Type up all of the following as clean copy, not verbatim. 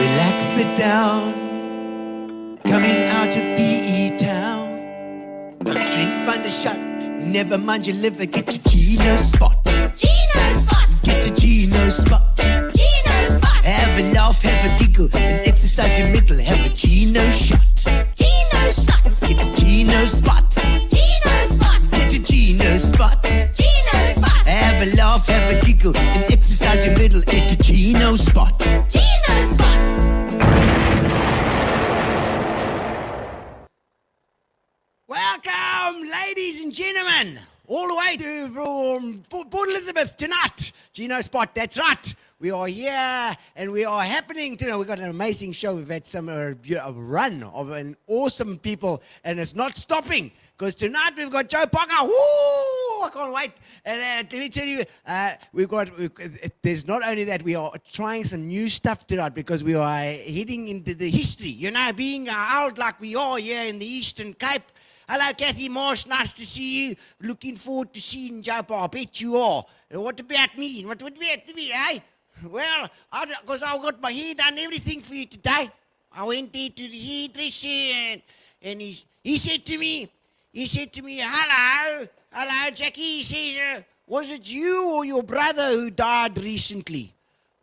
Relax, sit down. Coming out of PE town. Gonna drink, find a shot. Never mind your liver, get to Gino's spot. Gino spot! Get to Gino's spot. Gino spot! Have a laugh, have a giggle, and exercise your middle. Have a Gino shot. Gino shot! Get to Gino's spot. Gino spot! Get to Gino's spot. Gino spot! Have a laugh, have a giggle, and exercise your middle. Get to Gino's spot. Gino spot! Welcome, ladies and gentlemen, all the way to Port Elizabeth tonight. Gino spot, that's right. We are here and we are happening tonight. We've got an amazing show. We've had some a run of an awesome people, and it's not stopping because tonight we've got Joe Parker. Woo! I can't wait. And let me tell you, there's not only that, we are trying some new stuff tonight because we are heading into the history. You know, being old like we are here in the Eastern Cape. Hello, Kathy Marsh. Nice to see you. Looking forward to seeing Joe Parker. I bet you are. What about me? What about me, eh? Well, because I got my hair done, everything for you today. I went there to the hairdresser and he said to me, hello, Jackie. He says, was it you or your brother who died recently?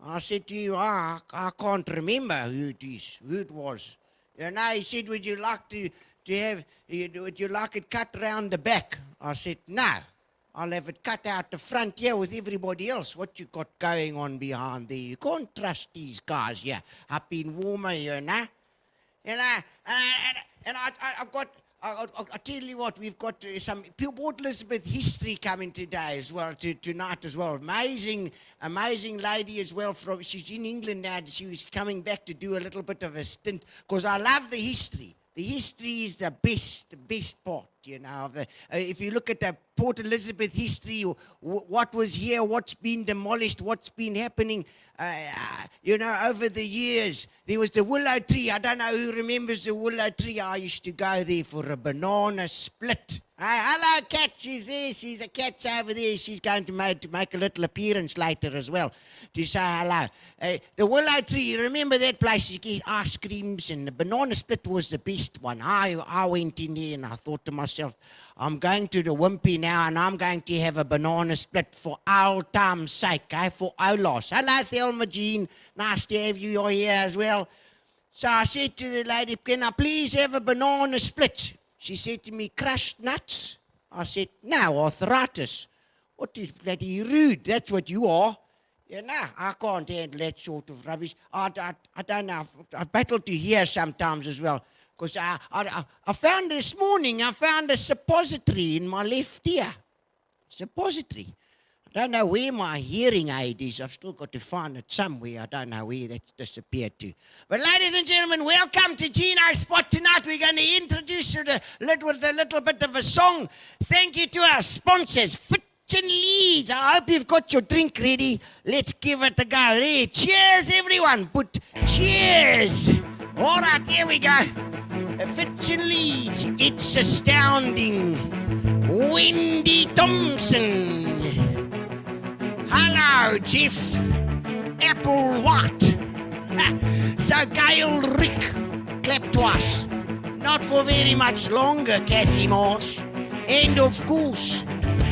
I said to you, I can't remember who it was. You know, he said, would you like would you like it cut round the back? I said, no. I'll have it cut out the front here with everybody else. What you got going on behind there? You can't trust these guys here up in Warmer, you know. And I've got, I'll tell you what, we've got some Port Elizabeth history coming today as well, tonight as well. Amazing lady as well. She's in England now. She was coming back to do a little bit of a stint because I love the history. The history is the best part, you know. If you look at the Port Elizabeth history, what was here, what's been demolished, what's been happening, you know, over the years. There was the willow tree. I don't know who remembers the willow tree. I used to go there for a banana split. Hello, Cat. She's there. The cat's over there. She's going to make a little appearance later as well to say hello. The willow tree, you remember that place? You get ice creams, and the banana split was the best one. I went in there and I thought to myself, I'm going to the Wimpy now and I'm going to have a banana split for old time's sake, for Olos. Hello, Thelma Jean. Nice to have you here as well. So I said to the lady, can I please have a banana split? She said to me, crushed nuts? I said, no, arthritis. What is bloody rude? That's what you are. Yeah, no, I can't handle that sort of rubbish. I don't know. I battle to hear sometimes as well. Because I found this morning, I found a suppository in my left ear. Suppository. I don't know where my hearing aid is. I've still got to find it somewhere. I don't know where that's disappeared to. But ladies and gentlemen, welcome to Gino's Spot tonight. We're going to introduce you with a little bit of a song. Thank you to our sponsors, Fitch Leedes. I hope you've got your drink ready. Let's give it a go. There. Cheers, everyone. Put cheers. All right, here we go. Fitch Leedes. It's astounding. Wendy Thompson. Hello, Jeff. Apple White. So Gail Rick. Clap twice. Not for very much longer, Kathy Marsh. And of course,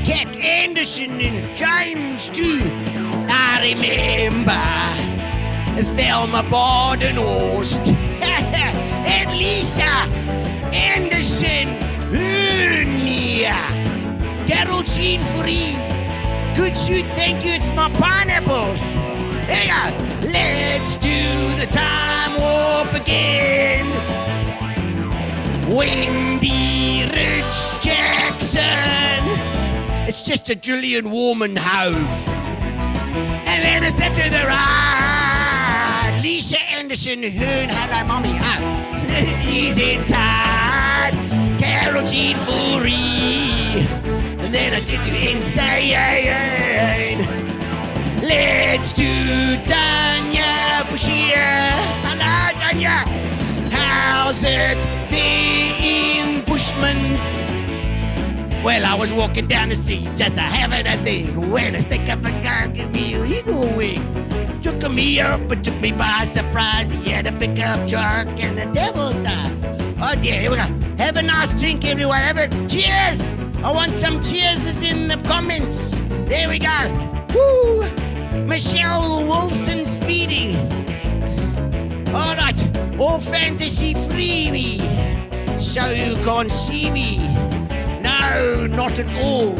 Cat Anderson and James too. I remember Thelma Bardenhorst. And Lisa Anderson. Carol Jean Free. Good shoot, thank you, it's my pineapples. There you go. Let's do the time warp again. Wendy Rich Jackson. It's just a Julian Warman Hove. And then a step to the right. Lisa Anderson Hearn. Hello, mommy. Oh, he's in tight. Carol Jean Free. And then I did you insane. Let's do Tanya for sheer. Hello, Tanya. How's it there in Bushman's? Well, I was walking down the street just having a thing when a stick up a car give me a eagle wing. Took shook me up, it took me by surprise. He had a pickup truck and the devil's oh dear, here we go. Have a nice drink, everyone. Have a cheers. I want some cheers in the comments. There we go. Woo! Michelle Wilson Speedy. All right, all fantasy free. So you can't see me. No, not at all.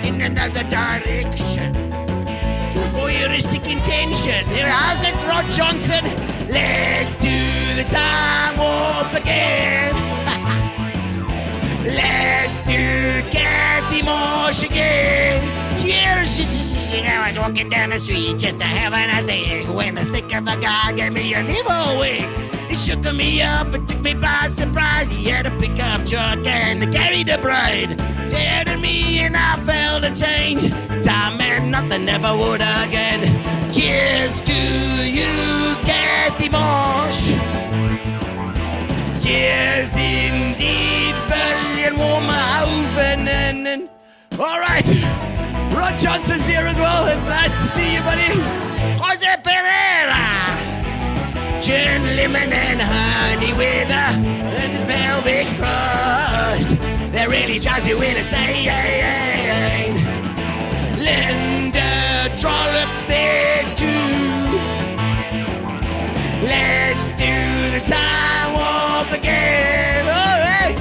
In another direction. To voyeuristic intention. Here, how's it, Rod Johnson? Let's do the time warp again. Let's do Kathy Marsh again. Cheers. I was walking down the street just to having a thing when a stick of a guy gave me a evil wing. It shook me up, it took me by surprise. He had a pickup truck and carried a bride. Stared at me and I felt a change. Time and nothing ever would again. Cheers to you, Kathy Marsh. Cheers indeed, Berlin Warmerhofen. All right, Rod Johnson's here as well. It's nice to see you, buddy. Jose Pereira. Churned lemon and honey with a velvet crust that really drives you insane. Linda Trollops there too. Let's do the time warp again. All right.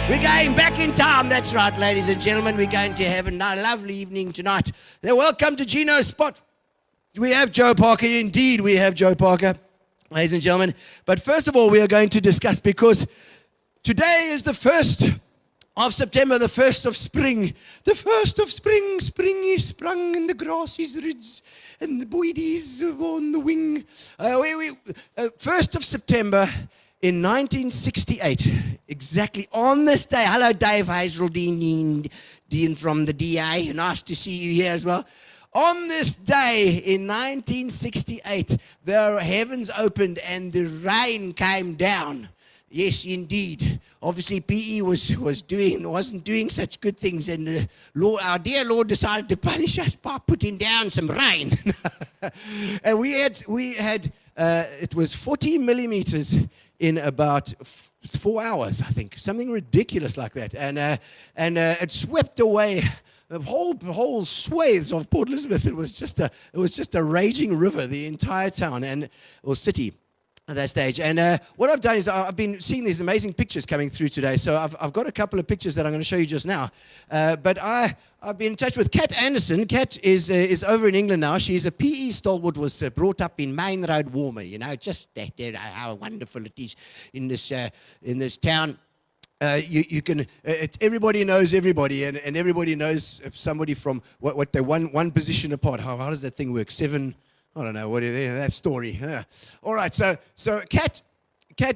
We're going back in time. That's right, ladies and gentlemen. We're going to have a lovely evening tonight. Welcome to Gino's spot. We have Joe Parker. Indeed, we have Joe Parker. Ladies and gentlemen, but first of all, we are going to discuss, because today is the 1st of September, the 1st of spring. The 1st of spring, spring is sprung, and the grass is ridge, and the boydies are on the wing. 1st of September in 1968, exactly on this day. Hello, Dave Hazeldean, Dean from the DA. Nice to see you here as well. On this day in 1968, the heavens opened and the rain came down. Yes, indeed. Obviously, PE wasn't doing such good things, and our dear Lord decided to punish us by putting down some rain. And we had it was 40 millimeters in about 4 hours, I think, something ridiculous like that, and it swept away the whole swathes of Port Elizabeth. It was just a raging river, the entire town or city at that stage. And what I've done is I've been seeing these amazing pictures coming through today. So I've got a couple of pictures that I'm going to show you just now. But I've been in touch with Kat Anderson. Kat is over in England now. She's a PE stalwart, was brought up in Main Road Warmer. Just that, how wonderful it is in this town. You can. Everybody knows everybody, and everybody knows somebody from what they one position apart. How does that thing work? 7. I don't know. What is that story? All right. So Kat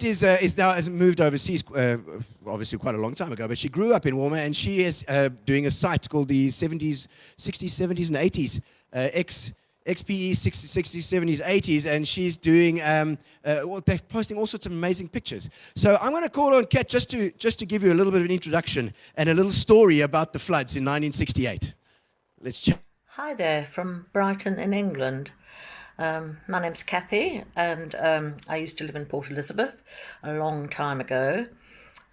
is now has moved overseas, obviously quite a long time ago. But she grew up in Warmer, and she is doing a site called the 60s, 70s, and 80s XPE 60s, 70s, 80s, and she's doing, they're posting all sorts of amazing pictures. So I'm going to call on Kat just to give you a little bit of an introduction and a little story about the floods in 1968. Let's check. Hi there, from Brighton in England. My name's Kathy, and I used to live in Port Elizabeth a long time ago.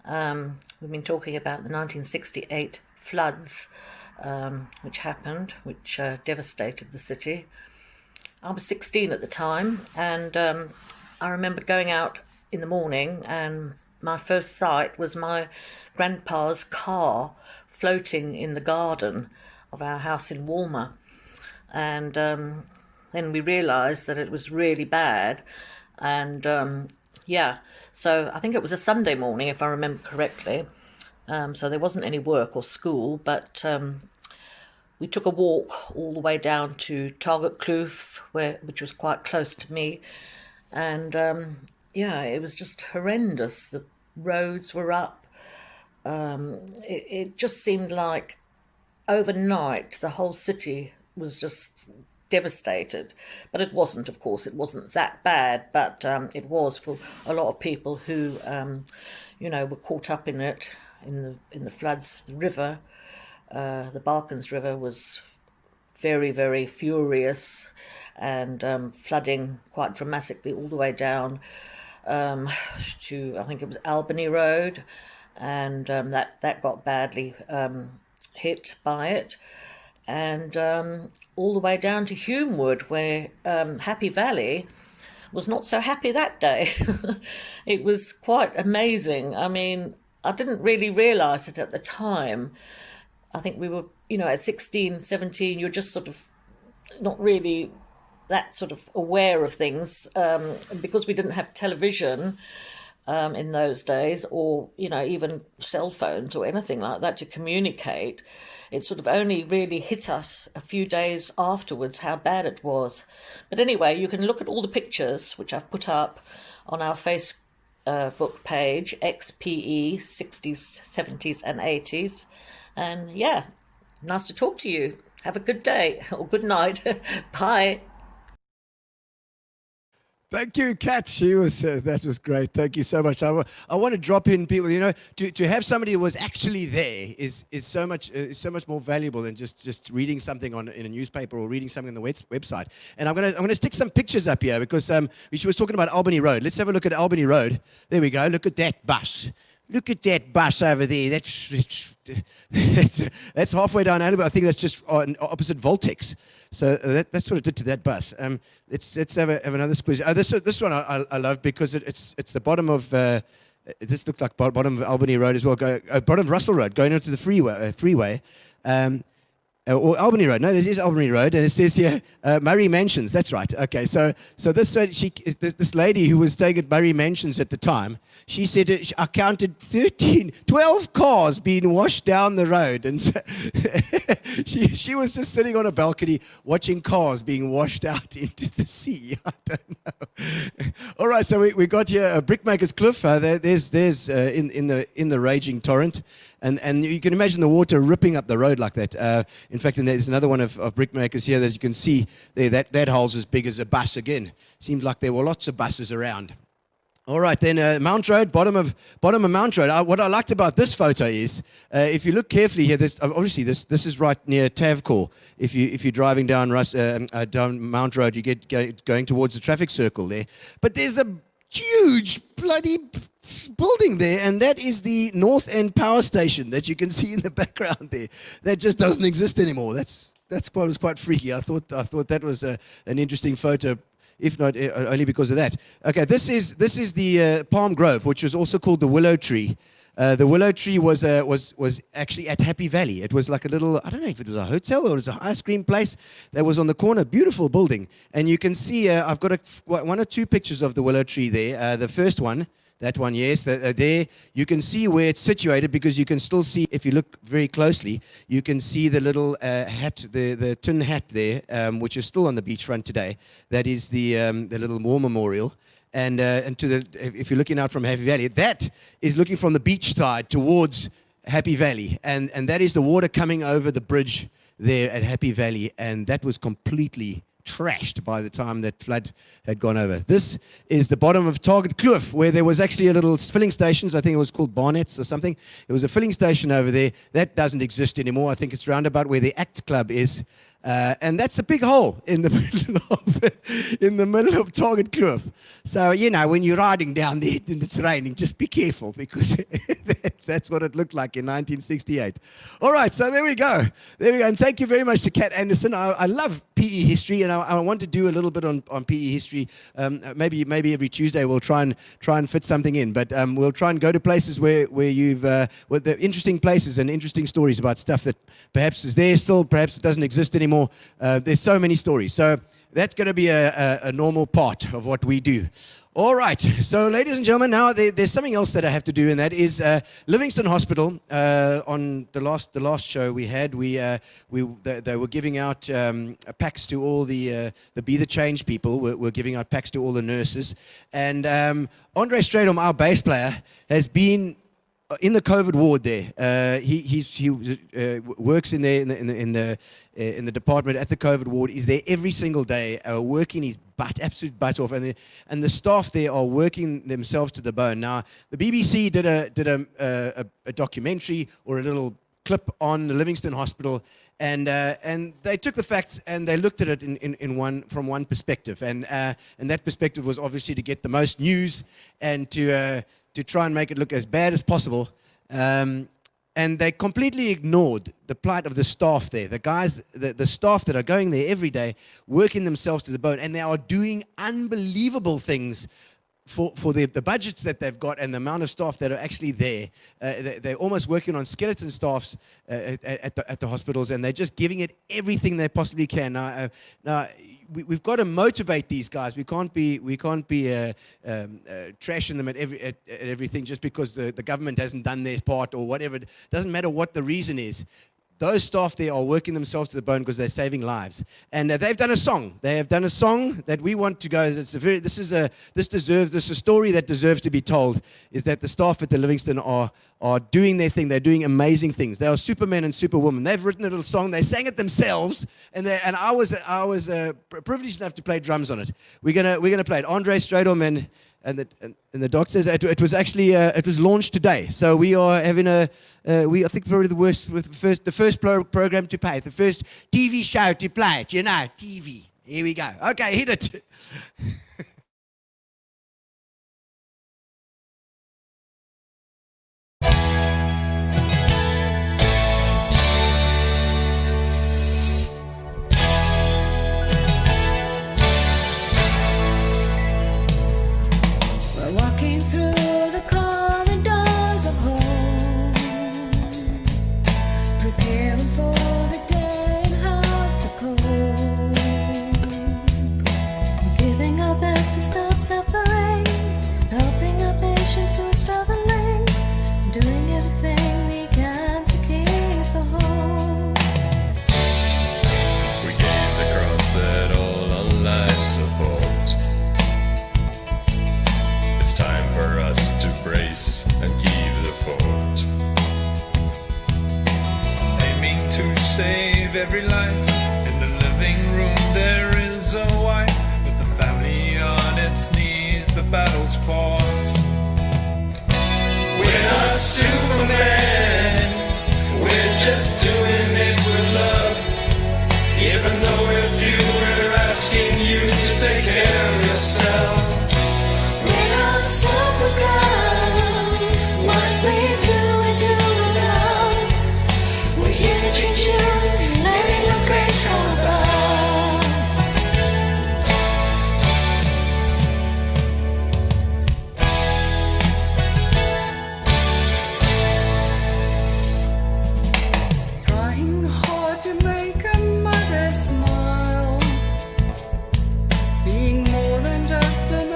We've been talking about the 1968 floods, which happened, which devastated the city. I was 16 at the time, and I remember going out in the morning, and my first sight was my grandpa's car floating in the garden of our house in Walmer. And then we realised that it was really bad. And so I think it was a Sunday morning, if I remember correctly. So there wasn't any work or school, but we took a walk all the way down to Target Kloof, which was quite close to me. And it was just horrendous. The roads were up. It just seemed like overnight the whole city was just devastated. But it wasn't, of course. It wasn't that bad, but it was for a lot of people who, were caught up in it, in the floods. The river, the Parkers River, was very, very furious, and flooding quite dramatically all the way down to, I think it was Albany Road, and that got badly hit by it, and all the way down to Humewood, where Happy Valley was not so happy that day. It was quite amazing. I mean, I didn't really realise it at the time. I think we were, at 16, 17, you're just sort of not really that sort of aware of things, because we didn't have television in those days, or even cell phones or anything like that to communicate. It sort of only really hit us a few days afterwards how bad it was. But anyway, you can look at all the pictures which I've put up on our Facebook page, XPE 60s, 70s and 80s. And yeah, nice to talk to you. Have a good day or good night. Bye. Thank you, Kat. That was great. Thank you so much. I want to drop in people. To have somebody who was actually there is so much more valuable than just reading something in a newspaper or reading something on the website. And I'm gonna stick some pictures up here because she was talking about Albany Road. Let's have a look at Albany Road. There we go. Look at that bus. Look at that bus over there. That's halfway down Albany. I think that's just opposite Voltex. So that's what it did to that bus. Let's have another squeeze. This one I love because it's the bottom of this looked like bottom of Albany Road as well. Bottom of Russell Road going into the freeway. Or Albany Road. No, this is Albany Road, and it says here Murray Mansions. That's right. Okay, so this lady who was staying at Murray Mansions at the time, she said I counted 12 cars being washed down the road, and so she was just sitting on a balcony watching cars being washed out into the sea. I don't know. All right, so we got here a Brickmaker's Cliff. There's in the raging torrent. And you can imagine the water ripping up the road like that. In fact, and there's another one of Brickmakers here that you can see there. That hole's as big as a bus again. Seemed like there were lots of buses around. All right, then Mount Road, bottom of Mount Road. What I liked about this photo is, if you look carefully here, obviously this is right near Tavcor. If you're driving down Mount Road, you get going towards the traffic circle there. But there's a huge bloody building there, and that is the North End Power Station that you can see in the background there. That just doesn't exist anymore. That's was quite freaky. I thought that was an interesting photo, if not only because of that. Okay, this is the Palm Grove, which was also called the Willow Tree. The Willow Tree was actually at Happy Valley. It was like a little, I don't know if it was a hotel or it was an ice cream place that was on the corner. Beautiful building. And you can see, I've got one or two pictures of the Willow Tree there. The first one, that one, yes, there you can see where it's situated, because you can still see, if you look very closely, you can see the little hat, the tin hat there, which is still on the beachfront today. That is the little war memorial. And if you're looking out from Happy Valley, that is looking from the beach side towards Happy Valley. And that is the water coming over the bridge there at Happy Valley. And that was completely trashed by the time that flood had gone over. This is the bottom of Target Kloof, where there was actually a little filling stations. I think it was called Barnett's or something. It was a filling station over there. That doesn't exist anymore. I think it's round about where the Act Club is. And that's a big hole in the middle of Target Kloof. So, when you're riding down there and it's raining, just be careful, because that's what it looked like in 1968. All right, so there we go. And thank you very much to Kat Anderson. I love PE history, and I want to do a little bit on PE history. Maybe every Tuesday we'll try and fit something in. But we'll try and go to places where you've where the interesting places and interesting stories about stuff that perhaps is there still, perhaps it doesn't exist anymore. There's so many stories. So that's going to be a normal part of what we do. All right. So, ladies and gentlemen, now there's something else that I have to do, and that is Livingstone Hospital. On the last show we had, they were giving out packs to all the Be the Change people. We're giving out packs to all the nurses, and Andre Stradom, our bass player, has been in the COVID ward there. He works in the department at the COVID ward. He's there every single day, working his absolute butt off, and the staff there are working themselves to the bone. Now, the BBC did a documentary or a little clip on the Livingstone Hospital, And they took the facts and they looked at it from one perspective, and that perspective was obviously to get the most news and to try and make it look as bad as possible. And they completely ignored the plight of the staff there. The guys, the staff that are going there every day, working themselves to the bone, and they are doing unbelievable things for the budgets that they've got and the amount of staff that are actually there. They're almost working on skeleton staffs at the hospitals, and they're just giving it everything they possibly can. Now we've got to motivate these guys. We can't be trashing them at everything just because the government hasn't done their part or whatever. It doesn't matter what the reason is. Those staff there are working themselves to the bone because they're saving lives. And they've done a song. They have done a song that we want to go. This is a story that deserves to be told. Is that the staff at the Livingstone are doing their thing. They're doing amazing things. They are supermen and superwomen. They've written a little song. They sang it themselves. And I was privileged enough to play drums on it. We're gonna play it. Andre Stradom and the doc says it was actually it was launched today. So we are having I think probably the first program to play it, the first TV show to play it. TV. Here we go. Okay, hit it. Through the corridors of home, preparing for the day and how to cope, giving our best to stop suffering, helping our patients who are struggling, doing everything we can to keep the hope. We gave the cross that all our lives support. Time for us to brace and give the fort. Aiming to save every life. In the living room there is a wife with the family on its knees, the battle's fought. We're not Superman, we're just doing it with love. Even though we're few, we're asking you to take care of yourself. Supergirls, what we do with love. We're here to treat you, letting your grace from above. Trying hard to make a mother smile, being more than just an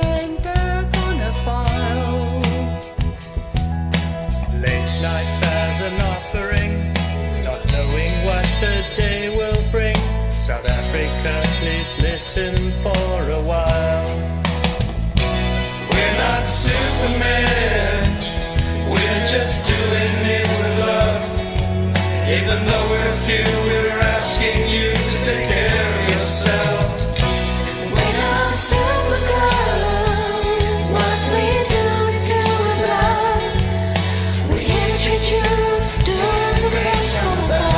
nights as an offering, not knowing what the day will bring. South Africa, please listen for a while. We're not Superman, we're just doing it with love. Even though we're few, we're asking you to take care of yourself. We're not Supergirls, what we do with love. Treat you, doing the grace from above.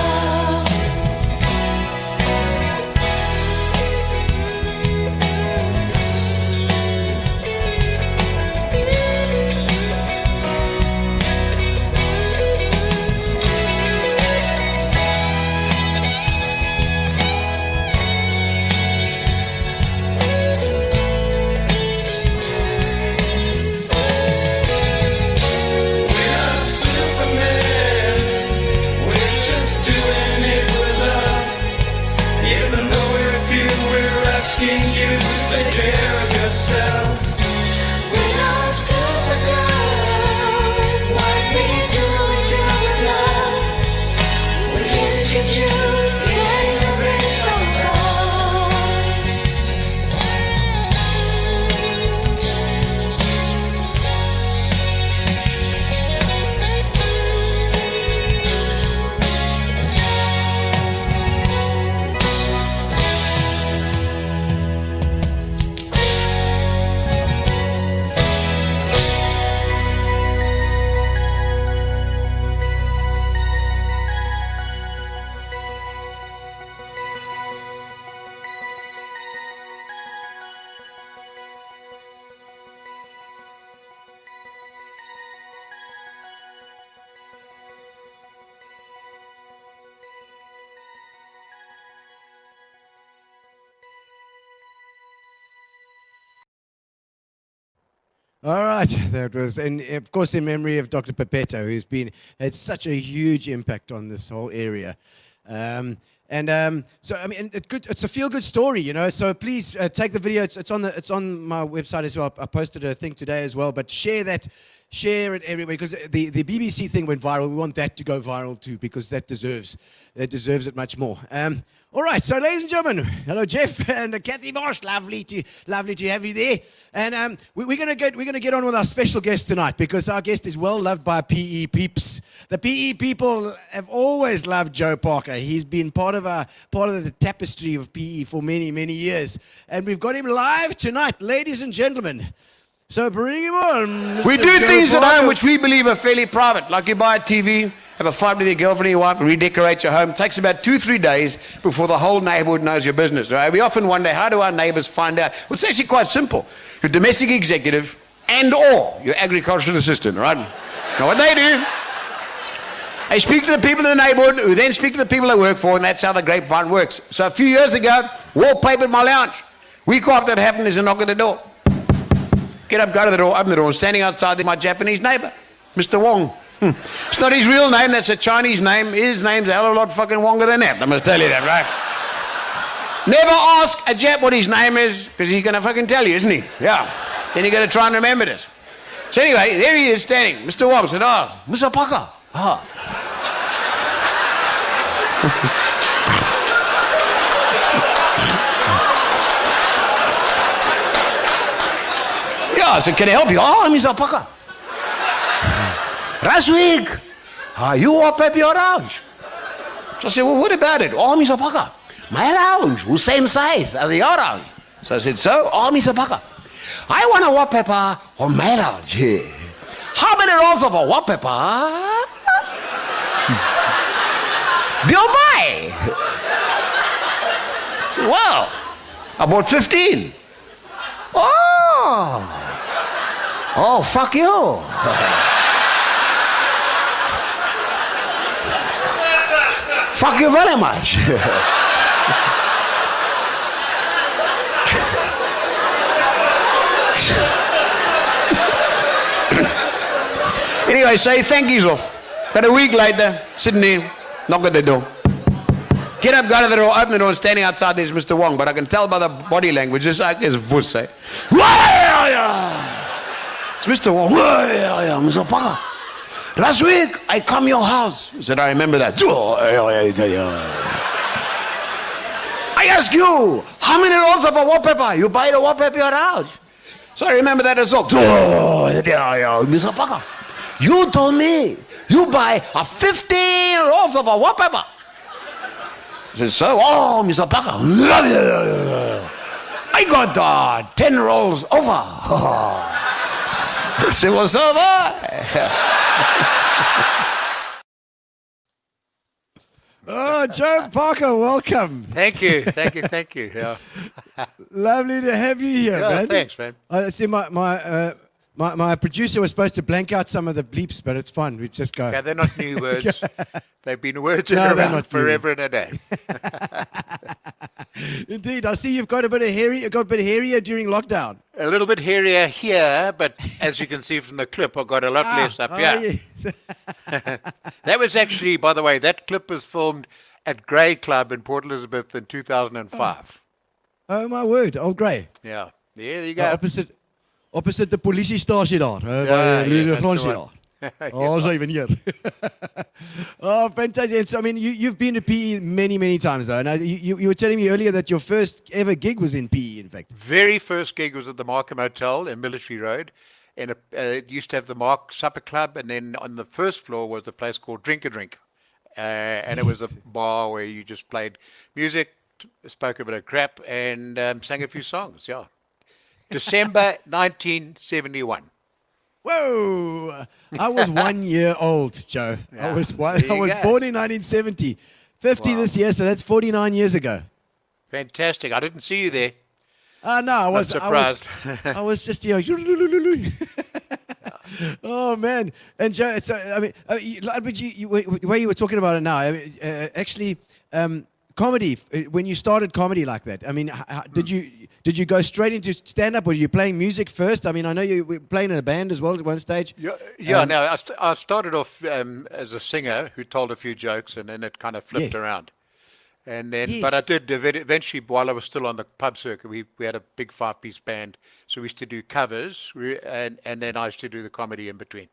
Asking you to take care of yourself. We're not Supergirls, what we do with love. We're here to treat you, getting the grace from All right, that was, and of course, in memory of Dr. Pepetto, who's had such a huge impact on this whole area. So I mean, it's a feel-good story, you know. So please take the video. It's on my website as well. I posted a thing today as well. But share it everywhere, because the BBC thing went viral. We want that to go viral too, because that deserves it much more. All right, so ladies and gentlemen, hello Jeff and Kathy Marsh, lovely to have you there. And we're gonna get on with our special guest tonight, because our guest is well loved by PE peeps. The PE people have always loved Joe Parker. He's been part of the tapestry of PE for many years, and we've got him live tonight, ladies and gentlemen. So bring him on. Mr. We do Joe things at Parker. home which we believe are fairly private, like you buy a TV, have a fight with your girlfriend or your wife, redecorate your home. It takes about 2-3 days before the whole neighborhood knows your business. Right? We often wonder, how do our neighbors find out? Well, it's actually quite simple. Your domestic executive and or your agricultural assistant, right? Now what they do, they speak to the people in the neighborhood, who then speak to the people they work for, and that's how the grapevine works. So a few years ago, wallpapered my lounge. Week after it happened, there's a knock at the door. Get up, go to the door, open the door, standing outside there, my Japanese neighbor, Mr. Wong. It's not his real name, that's a Chinese name. His name's a hell of a lot fucking Wonger than that, I must tell you that, right? Never ask a Jap what his name is, because he's going to fucking tell you, isn't he? Yeah. Then you're going to try and remember this. So anyway, there he is standing. Mr. Wong said, "Oh, Mr. Parker." Oh. I said, "Can I help you?" "Oh, Mr. Parker. Last week, you wallpaper your lounge." So I said, "Well, what about it?" "Oh, Mr. Parker, my lounge was same size as your lounge." So I said, "So?" "Oh, Mr. Parker, I want a wallpaper on my lounge. How many rolls of a wallpaper do you buy?" I said, "Well, I bought 15. Oh, fuck you. Fuck you very much. Anyway, say thank yous off. But a week later, sitting there, knock at the door. Get up, go to the door, open the door, and standing outside there's Mr. Wong, but I can tell by the body language, it's like his voice say, it's Mr. Wong. Mr. Parker, last week I come your house. He said, "I remember that." "I ask you, how many rolls of a wallpaper you buy the wallpaper your house?" So I remember that as well. "Mr. Parker, you told me you buy 15 rolls of a wallpaper." I said, "So?" "Oh, Mr. Parker, I got 10 rolls over." I said, "What's over?" Oh, Joe Parker, welcome. Thank you. Yeah. Lovely to have you here, Yeah, man. thanks, man. I see my producer was supposed to blank out some of the bleeps, but it's fine. We just go. Yeah, they're not new words. They've been words No, they're around not new. forever and a day. Indeed, I see you've got a bit hairier during lockdown. A little bit hairier here, but as you can see from the clip, I've got a lot less up here. Yes. That was actually, by the way, that clip was filmed at Grey Club in Port Elizabeth in 2005. Oh my word, Old Grey. Yeah, there you go. Opposite the politiestasie daar. Yeah, that's the one. Oh, so even here. Oh, fantastic. And so, I mean, you've been to PE many times, though. Now, you were telling me earlier that your first ever gig was in PE, in fact. Very first gig was at the Markham Hotel in Military Road. And it used to have the Mark Supper Club. And then on the first floor was a place called Drink a Drink. And it was a bar where you just played music, spoke a bit of crap, and sang a few songs, yeah. December 1971. Whoa! I was 1 year old, Joe. Yeah, I was there you go. born in 1970. 50 Wow. this year, so that's 49 years ago. Fantastic. I didn't see you there. No, I was surprised. I was just Oh man! And Joe, so I mean, the way you were talking about it now, I mean, actually, comedy. When you started comedy like that, I mean, did you go straight into stand up, or were you playing music first? I mean, I know you were playing in a band as well at one stage. Yeah. No, I started off as a singer who told a few jokes, and then it kind of flipped around. And then, but I did eventually, while I was still on the pub circuit, we had a big 5-piece band, so we used to do covers, and then I used to do the comedy in between.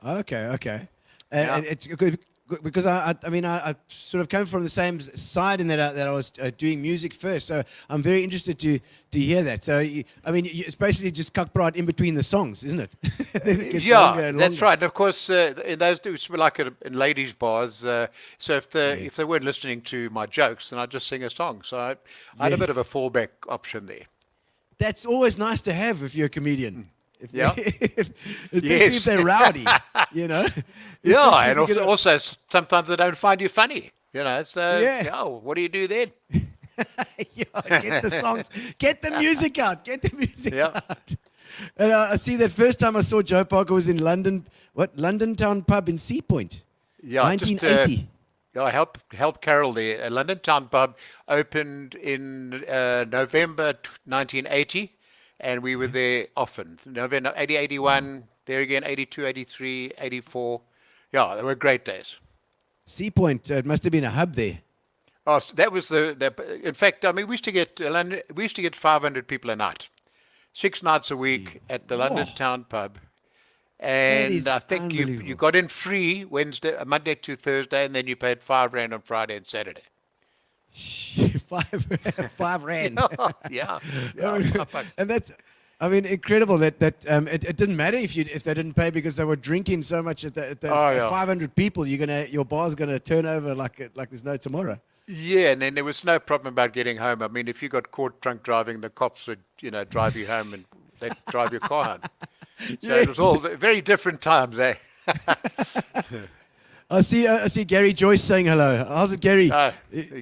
Okay. And it's good because I mean I sort of come from the same side in that I was doing music first, so I'm very interested to hear that. So I mean it's basically just cockbright in between the songs, isn't it? It gets longer and that's longer. right. And of course, in those days, we were like in ladies' bars. So if they weren't listening to my jokes, then I'd just sing a song. So I had a bit of a fallback option there. That's always nice to have if you're a comedian. Especially Yes. if they're rowdy, you know. Yeah, Especially and if you also sometimes they don't find you funny, you know. So, Yeah. what do you do then? get the songs, get the music out, Yeah. out. And I see that first time I saw Joe Parker was in London, London Town Pub in Sea Point, Yeah, 1980. I helped Carol there. London Town Pub opened in November 1980, and we were there often. November 80, 81, there again, 82, 83, 84. Yeah, they were great days. Sea Point, it must have been a hub there. Oh, so that was in fact, I mean, we used to get 500 people a night, 6 nights a week at the London Town Pub. And is I think you unbelievable. got in free Monday to Thursday, and then you paid £5 on Friday and Saturday. five rand. Yeah. And that's, I mean, incredible that it didn't matter if they didn't pay because they were drinking so much at 500 people. Your bar's gonna turn over like there's no tomorrow. Yeah, and then there was no problem about getting home. I mean, if you got caught drunk driving, the cops would, drive you home and they'd drive your car home. So it was all very different times, eh? I see Gary Joyce saying hello. How's it, Gary?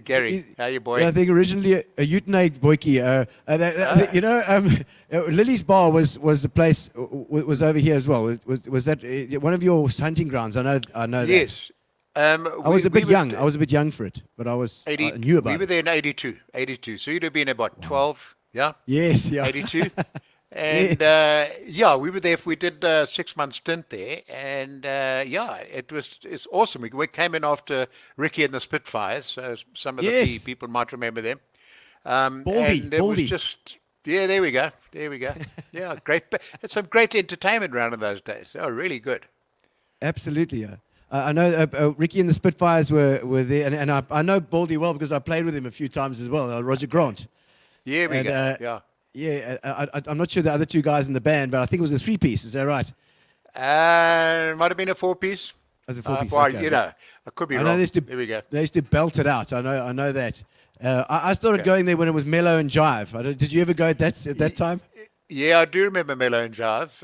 Gary, how you, boy? Yeah, I think originally a Utenade boykie. Lillies Bar was the place was over here as well. Was that one of your hunting grounds? I know that. Yes. I was a bit young. I was a bit young for it, but I knew about it. We were there in 82. So you'd have been about 12, yeah? Yes, yeah. 82. And we were there. We did a 6-month stint there, and it's awesome. We came in after Ricky and the Spitfires, so some of the people might remember them. Baldy. Was just there we go. Yeah, great. It's some great entertainment around in those days. Oh, really good. Absolutely, yeah. I know Ricky and the Spitfires were there, and I know Baldy well because I played with him a few times as well. Roger Grant. Yeah, we go. Yeah. Yeah, I'm not sure the other two guys in the band, but I think it was a 3-piece. Is that right? Might have been a 4-piece. As a 4-piece. Okay. I could be wrong. There we go. They used to belt it out. I know that. I started going there when it was Mellow and Jive. Did you ever go at that time? Yeah, I do remember Mellow and Jive.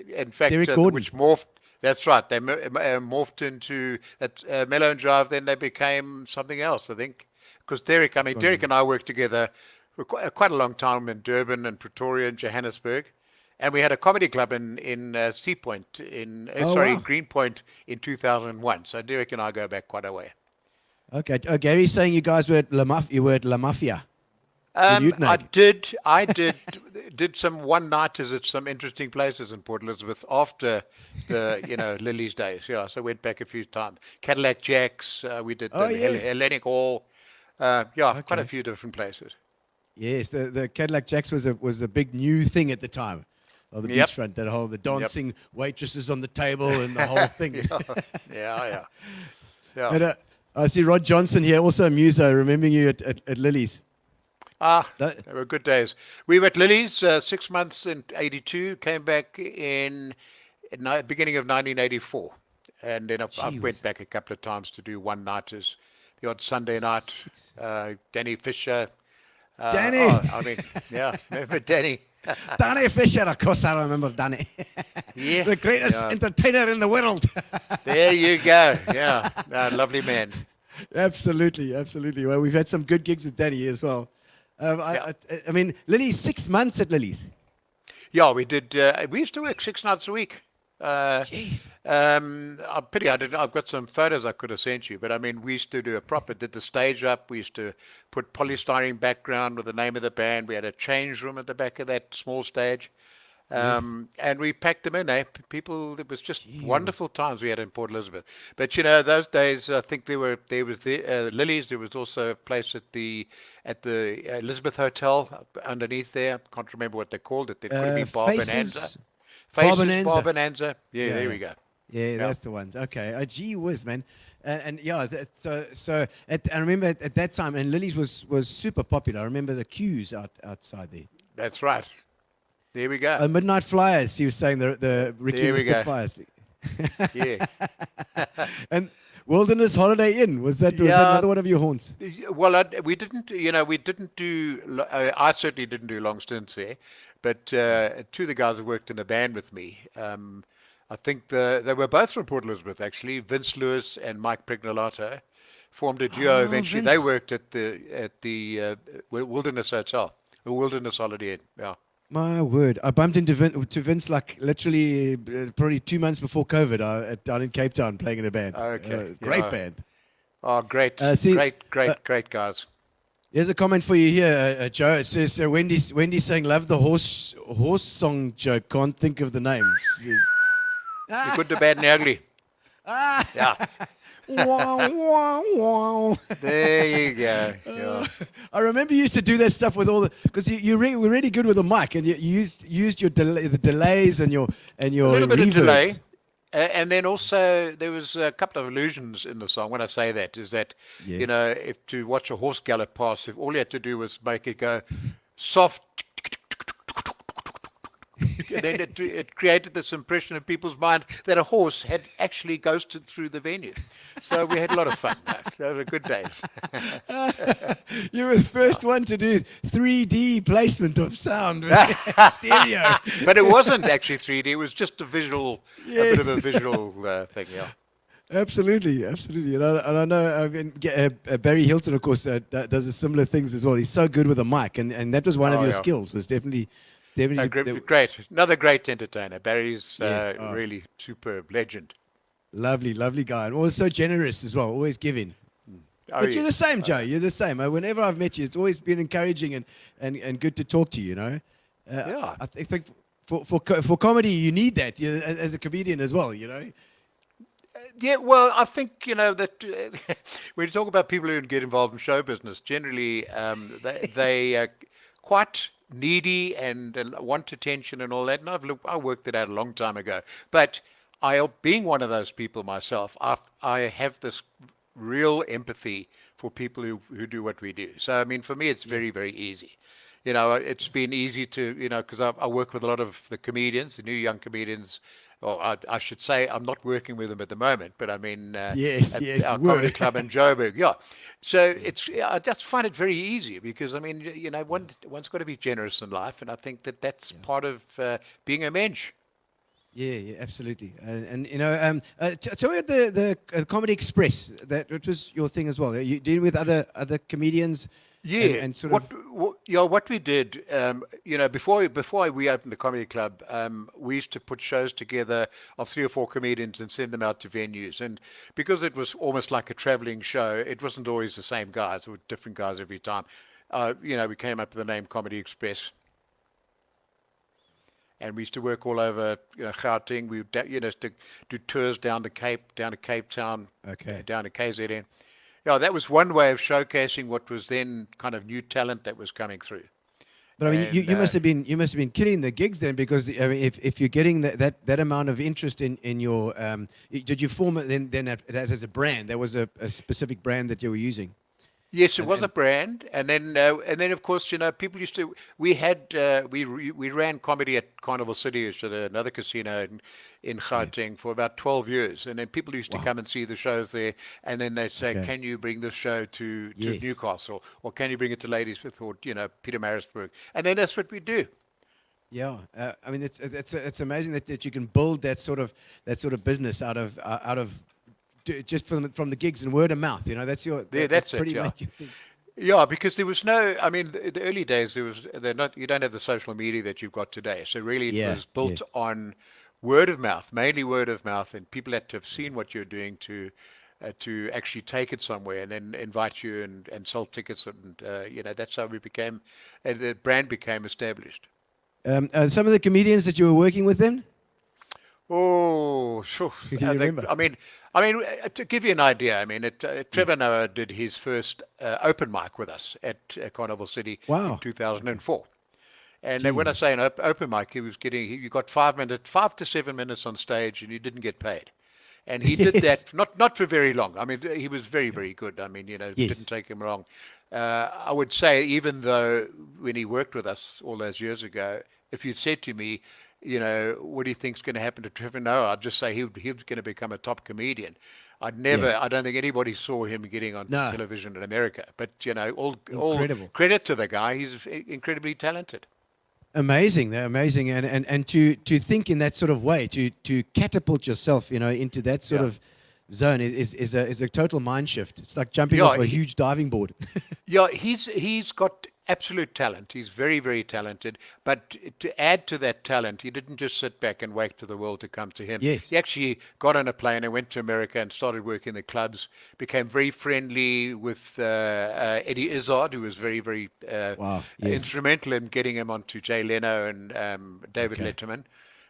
In fact, Derek Gordon. which morphed. That's right. They morphed into that Mellow and Jive. Then they became something else, I think. Because Derek and I worked together for quite a long time in Durban and Pretoria and Johannesburg, and we had a comedy club in Sea Point Greenpoint in 2001. So Derek and I go back quite a way. Okay. Gary's saying you guys were at La Mafia. I did some one-nighters at some interesting places in Port Elizabeth after the Lillies days. Yeah, so I went back a few times. Cadillac Jacks, we did Hellenic Hall. Quite a few different places. Yes, the Cadillac Jacks was a big new thing at the time. Oh, the beachfront, the dancing waitresses on the table and the whole thing. Yeah. And, I see Rod Johnson here, also a muso, remembering you at Lillies. They were good days. We were at Lillies 6 months in 82, came back in beginning of 1984. And then I went back a couple of times to do one-nighters, the odd Sunday night, Danny Fisher. Danny! Remember Danny? Danny Fisher, of course I remember Danny. Yeah. The greatest entertainer in the world. There you go. Yeah, lovely man. Absolutely. Well, we've had some good gigs with Danny as well. I mean, Lillies, 6 months at Lillies. Yeah, we did. We used to work 6 nights a week. Jeez. I pity I didn't. I've got some photos I could have sent you, but I mean, we used to do did the stage up. We used to put polystyrene background with the name of the band. We had a change room at the back of that small stage. And we packed them in, people, it was just wonderful times we had in Port Elizabeth. But those days, I think there was the Lillies. There was also a place at the Elizabeth Hotel underneath there. I can't remember what they called it. It could be Bar Bonanza. Bar Bonanza. Bar Bonanza. Yeah, there we go. Yeah, that's the ones. Okay. Oh, gee whiz, man. And yeah, I remember at that time, and Lillies was super popular. I remember the queues outside there. That's right. There we go. Midnight Flyers, he was saying the Ricky and the Spitfires. Yeah. And Wilderness Holiday Inn, was that another one of your haunts? Well, we didn't do, I certainly didn't do long stints there, but two of the guys who worked in the band with me, I think they were both from Port Elizabeth, actually. Vince Lewis and Mike Prignolato formed a duo eventually. Vince. They worked at the Wilderness Hotel, the Wilderness Holiday Inn, yeah. My word. I bumped into Vince like literally probably 2 months before COVID down in Cape Town playing in a band. Okay. Great band. Oh, great. Great guys. Here's a comment for you here, Joe. It says, Wendy's saying, love the horse song joke. Can't think of the name. The good, the bad, and the ugly. Yeah. Wow, wow, wow. There you go. Yeah. I remember you used to do that stuff with all the, because you were really good with the mic, and you used your the delays and your A little bit reverbs. of delay. And then also there was a couple of allusions in the song. When I say that, is that if to watch a horse gallop past, if all you had to do was make it go soft, and then it created this impression in people's minds that a horse had actually ghosted through the venue. So we had a lot of fun. Those were good days. You were the first one to do 3D placement of sound with stereo. But it wasn't actually 3D. It was just a bit of a visual thing, yeah. Absolutely. And I know Barry Hilton, of course, does similar things as well. He's so good with a mic, and that was one of your skills, was definitely great. Another great entertainer. Barry's really superb legend. Lovely guy, and always so generous as well, always giving. But you're the same, Joe. You're the same. Whenever I've met you, it's always been encouraging and good to talk to you. I think for comedy, you need that as a comedian as well. Yeah, well, I think that when you talk about people who get involved in show business, generally they are quite needy and want attention and all that. And I worked it out a long time ago. But being one of those people myself, I have this real empathy for people who do what we do. So I mean, for me, it's very, very easy. It's been easy to because I work with a lot of the comedians, the new young comedians. Or I should say, I'm not working with them at the moment, but I mean, our comedy club in Joburg, yeah. So I just find it very easy because I mean, one's got to be generous in life, and I think that's part of being a mensch. Yeah, absolutely. And tell me about the Comedy Express. That was your thing as well. Are you dealing with other comedians? Yeah, and sort of what we did, before we opened the comedy club, we used to put shows together of 3 or 4 comedians and send them out to venues. And because it was almost like a traveling show, it wasn't always the same guys. There were different guys every time. We came up with the name Comedy Express. And we used to work all over, Gauteng. We used to do tours down to Cape Town, down to KZN. Yeah, that was one way of showcasing what was then kind of new talent that was coming through. But I mean, you must have been killing the gigs then, because I mean, if you're getting that amount of interest in your, did you form it then that as a brand? There was a specific brand that you were using. Yes, it was a brand, and then of course people used to. We ran comedy at Carnival City, which is another casino in Gauteng, for about 12 years, and then people used to come and see the shows there, and then they'd say, "Can you bring this show to Newcastle, or can you bring it to Ladysmith, or Pietermaritzburg?" And then that's what we do. Yeah, I mean it's amazing that you can build that sort of business out of just from the gigs and word of mouth. That's pretty much your thing. Yeah, because there was no. I mean, in the early days you don't have the social media that you've got today. So really, it was built on word of mouth, mainly word of mouth, and people had to have seen what you're doing to actually take it somewhere and then invite you and sell tickets, and that's how we became, the brand became established. Some of the comedians that you were working with then? Oh, sure. Can you remember? I mean, to give you an idea, I mean, Trevor Noah did his first open mic with us at Carnival City in 2004. And then when I say an open mic, you got 5 to 7 minutes on stage, and you didn't get paid. And he did that not for very long. I mean, he was very, very good. I mean, it didn't take him long. I would say, even though when he worked with us all those years ago, if you'd said to me, what do you think's going to happen to Trevor Noah? I'd just say he was going to become a top comedian. I don't think anybody saw him getting on television in America. But, all credit to the guy. He's incredibly talented. Amazing, they're amazing, and to think in that sort of way, to catapult yourself, into that sort of zone is a total mind shift. It's like jumping off a huge diving board. He's got absolute talent. He's very, very talented. But to add to that talent, he didn't just sit back and wait for the world to come to him. Yes. He actually got on a plane and went to America and started working the clubs, became very friendly with Eddie Izzard, who was very, very instrumental in getting him onto Jay Leno and David Letterman.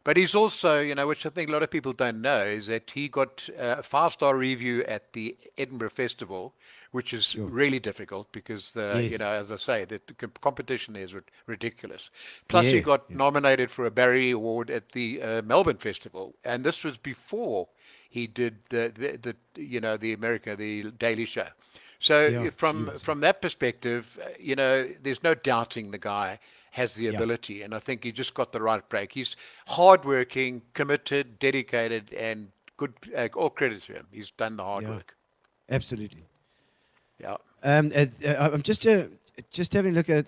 But he's also, which I think a lot of people don't know, is that he got a 5-star review at the Edinburgh Festival, which is really difficult because, as I say, the competition is ridiculous. Plus, he got nominated for a Barry Award at the Melbourne Festival, and this was before he did the Daily Show. So from that perspective, there's no doubting the guy has the ability, and I think he just got the right break. He's hardworking, committed, dedicated, and good. All credit to him. He's done the hard work. Absolutely. Yeah. I'm just having a look at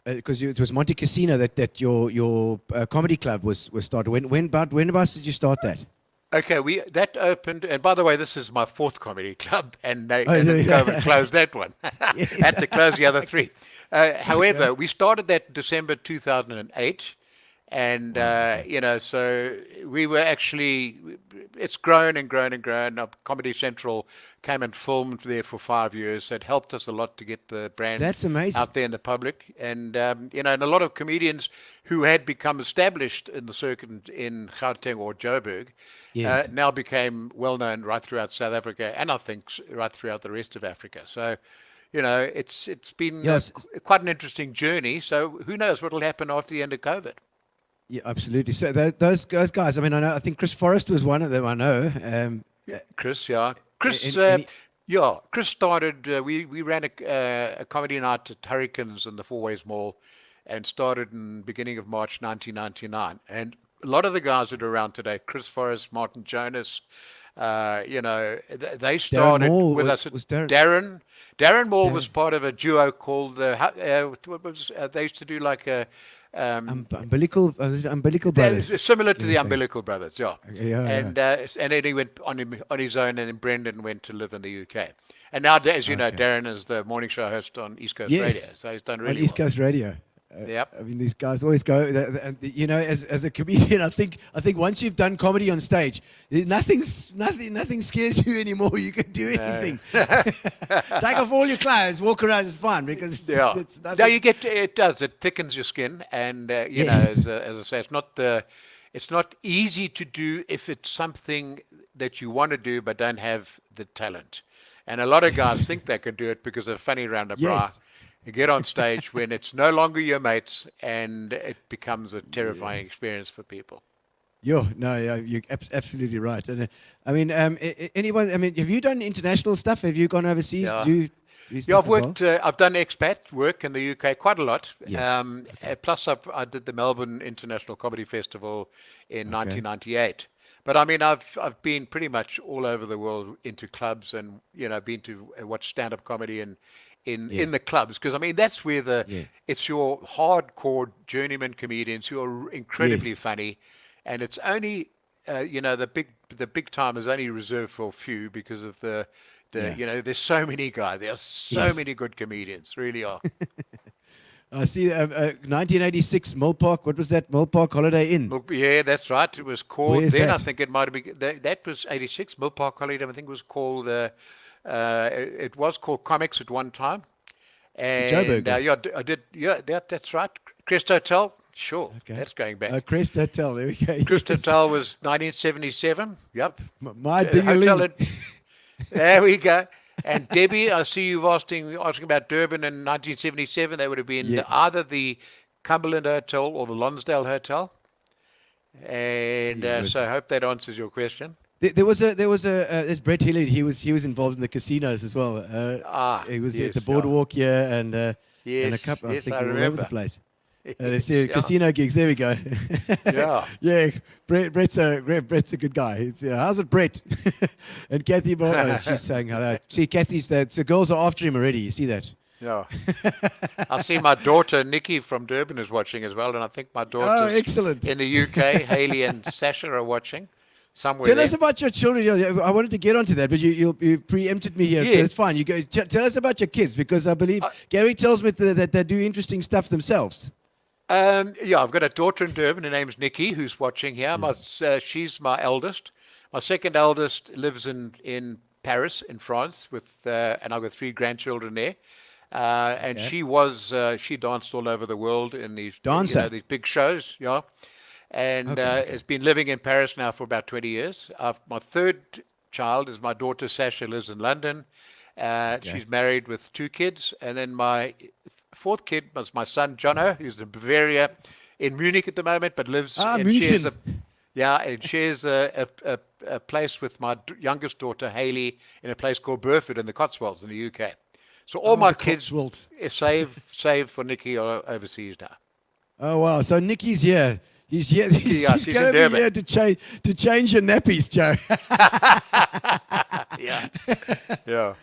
because it was Montecasino that your comedy club was started. When about did you start that? Okay, that opened, and by the way, this is my 4th comedy club, and COVID closed that one. Had to close the other 3. However, we started that December 2008, and so we were actually, it's grown and grown and grown. Comedy Central came and filmed there for 5 years. It helped us a lot to get the brand out there in the public, and and a lot of comedians who had become established in the circuit in Gauteng or Joburg now became well known right throughout South Africa, and I think right throughout the rest of Africa. So. It's been quite an interesting journey. So who knows what will happen after the end of COVID? Yeah, absolutely. So those guys. I mean, I think Chris Forrest was one of them. I know. Chris, Chris started. We ran a comedy night at Hurricanes in the Four Ways Mall, and started in beginning of March 1999. And a lot of the guys that are around today, Chris Forrest, Martin Jonas. They started with us. Darren Moore was part of a duo called they used to do like a umbilical brothers, similar to the Umbilical Brothers, and then he went on his own, and then Brendan went to live in the UK. And now, as you know, Darren is the morning show host on East Coast Radio, so he's done really well. East Coast Radio. Yep. I mean, these guys always go, and as a comedian, I think once you've done comedy on stage, nothing scares you anymore. You can do anything. Take off all your clothes, walk around, it's fun because it's nothing. No, it thickens your skin, and as I say, it's not easy to do if it's something that you want to do but don't have the talent. And a lot of guys think they can do it because they're funny around the bra. You get on stage when it's no longer your mates, and it becomes a terrifying experience for people. You're absolutely right. And anyone? I mean, have you done international stuff? Have you gone overseas? I've worked. I've done expat work in the UK quite a lot. Plus, I did the Melbourne International Comedy Festival in 1998. But I mean, I've been pretty much all over the world into clubs, and been to watch stand-up comedy and. In the clubs, because I mean that's where it's your hardcore journeyman comedians who are incredibly funny, and it's only the big time is only reserved for a few because of the there's so many guys, there are so many good comedians, really are. I see 1986 Mill Park. What was that? Mill Park Holiday Inn. Yeah, that's right. It was called. Where's Then I that? think it might have been that was '86 Mill Park Holiday. I think it was called. It was called Comics at one time. And Joburg. yeah, I did. Yeah, that's right. Crest Hotel. Sure, Okay. that's going back. Crest Hotel. There we go. Crest Yes. Hotel was 1977. Yep. My Hotel ding-a-ling. there we go. And Debbie, I see you've asking about Durban in 1977. They would have been Yeah. either the Cumberland Hotel or the Lonsdale Hotel. And Yes. so I hope that answers your question. There's Brett Hilliard. He was involved in the casinos as well. He was yes, at the Boardwalk here and a Yes, couple. I yes, think I all over remember. the place. Let's see, Yeah. casino gigs. There we go. Yeah. Yeah. Brett's a good guy. How's it, Brett? And Kathy, she's saying hello. See, Kathy's that. So girls are after him already. You see that? Yeah. I see my daughter Nikki from Durban is watching as well, and I think my Oh, daughter excellent. in the UK, Haley and Sasha are watching somewhere Tell there. us about your children. I wanted to get onto that, but you preempted me here. So Yeah. it's fine. You go. Tell us about your kids, because I believe Gary tells me that they do interesting stuff themselves. Yeah, I've got a daughter in Durban. Her name's Nikki, who's watching here. She's my eldest. My second eldest lives in Paris, in France, and I've got 3 grandchildren there. And she danced all over the world in these these big shows, yeah. And has been living in Paris now for about 20 years. My third child is my daughter Sasha, lives in London. She's married with 2 kids, and then my fourth kid was my son Jono, who's in Bavaria, in Munich at the moment, but lives and München. shares a place with my youngest daughter Haley in a place called Burford in the Cotswolds in the UK. So all my kids, Cotswolds. save for Nikki, are overseas now. Oh wow! So Nicky's here. He's here. He's she's going to in be Durban. here to change your nappies, Joe. Yeah, yeah.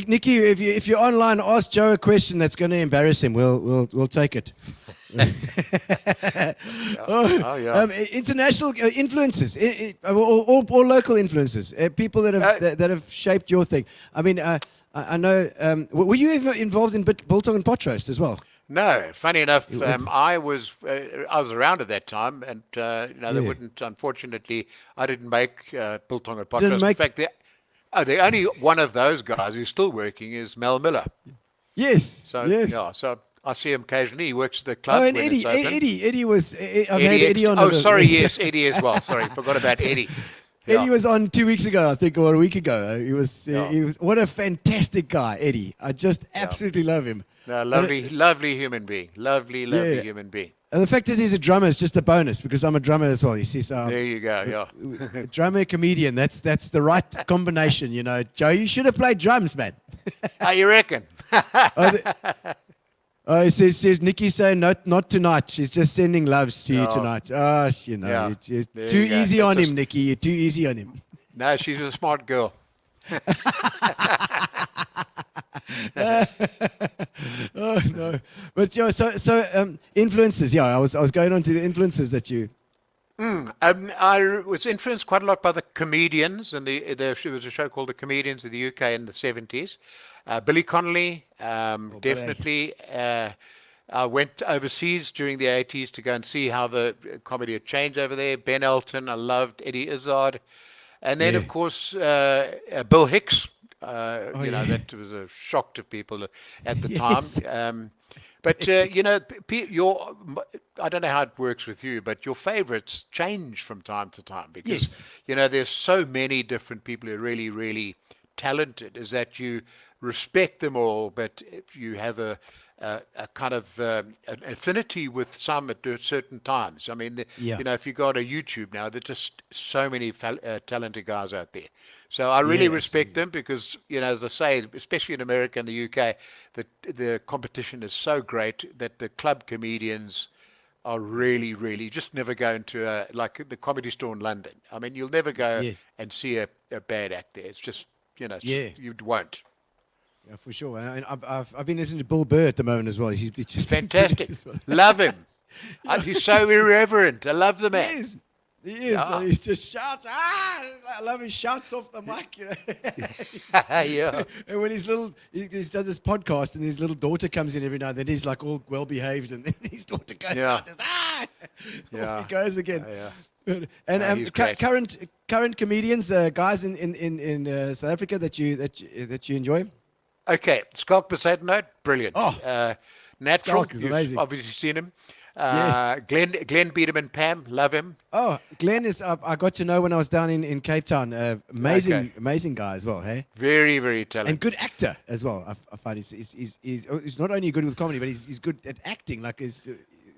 Nicky, if you're online, ask Joe a question that's going to embarrass him. We'll take it. International influences, or local influences, people that have shaped your thing. I mean, I know. Were you even involved in Biltong and Pot Roast as well? No, funny enough, I was around at that time, and they wouldn't. Unfortunately, I didn't make Biltong and Pot Roast. In fact, the only one of those guys who's still working is Mel Miller. Yes. So yes. yeah, so I see him occasionally. He works at the club. Oh, and when Eddie, it's open. Eddie was. I've had Eddie Eddie on. Oh, sorry, yes, Eddie as well. Sorry, forgot about Eddie. Eddie was on 2 weeks ago, I think, or a week ago. He was. What a fantastic guy, Eddie. I just absolutely love him. No, lovely human being. Lovely human being. And the fact that he's a drummer is just a bonus, because I'm a drummer as well. You see, so There you go. Yeah. drummer, comedian. That's the right combination. You know, Joe, you should have played drums, man. How you reckon? It says Nikki saying not tonight. She's just sending loves to you tonight. Oh, Yeah. you're There too you go. easy on That's him, Nikki. You're too easy on him. No, she's a smart girl. Oh no, but so influences. Yeah, I was going on to the influences that you. I was influenced quite a lot by the comedians, and there was a show called The Comedians in the UK in the 70s. Billy Connolly, definitely. I went overseas during the 80s to go and see how the comedy had changed over there. Ben Elton, I loved Eddie Izzard. And then, of course, Bill Hicks. That was a shock to people at the time. But, I don't know how it works with you, but your favorites change from time to time because, there's so many different people who are really, really talented, is that you respect them all, but you have a kind of an affinity with some at certain times. I mean, if you go on a YouTube now, there's just so many talented guys out there. So I really respect them because, as I say, especially in America and the UK, the competition is so great that the club comedians are really, really just never go into like the Comedy Store in London. I mean, you'll never go and see a bad act there. It's just, you won't. Yeah, for sure. And I've been listening to Bill Burr at the moment as well. He's just fantastic. Love him. He's so irreverent. I love the man. He is. Yeah. He just shouts. I love his shouts off the mic. You know. Yeah. And when his little, he does this podcast, and his little daughter comes in every now and then. He's like all well behaved, and then his daughter goes Yeah. out. Just, Yeah. He goes again. Yeah. And No, he's great. current comedians, guys in South Africa that you enjoy. Okay, Skalk Besaidenout, brilliant. Oh. Natural, Skalk is you've amazing. obviously seen him. Yes. Glenn Beedham Pam, love him. Oh, Glenn is. I got to know when I was down in Cape Town. Amazing, Okay. amazing guy as well. Hey, Very, very talented. and good actor as well. I find he's not only good with comedy, but he's good at acting. Like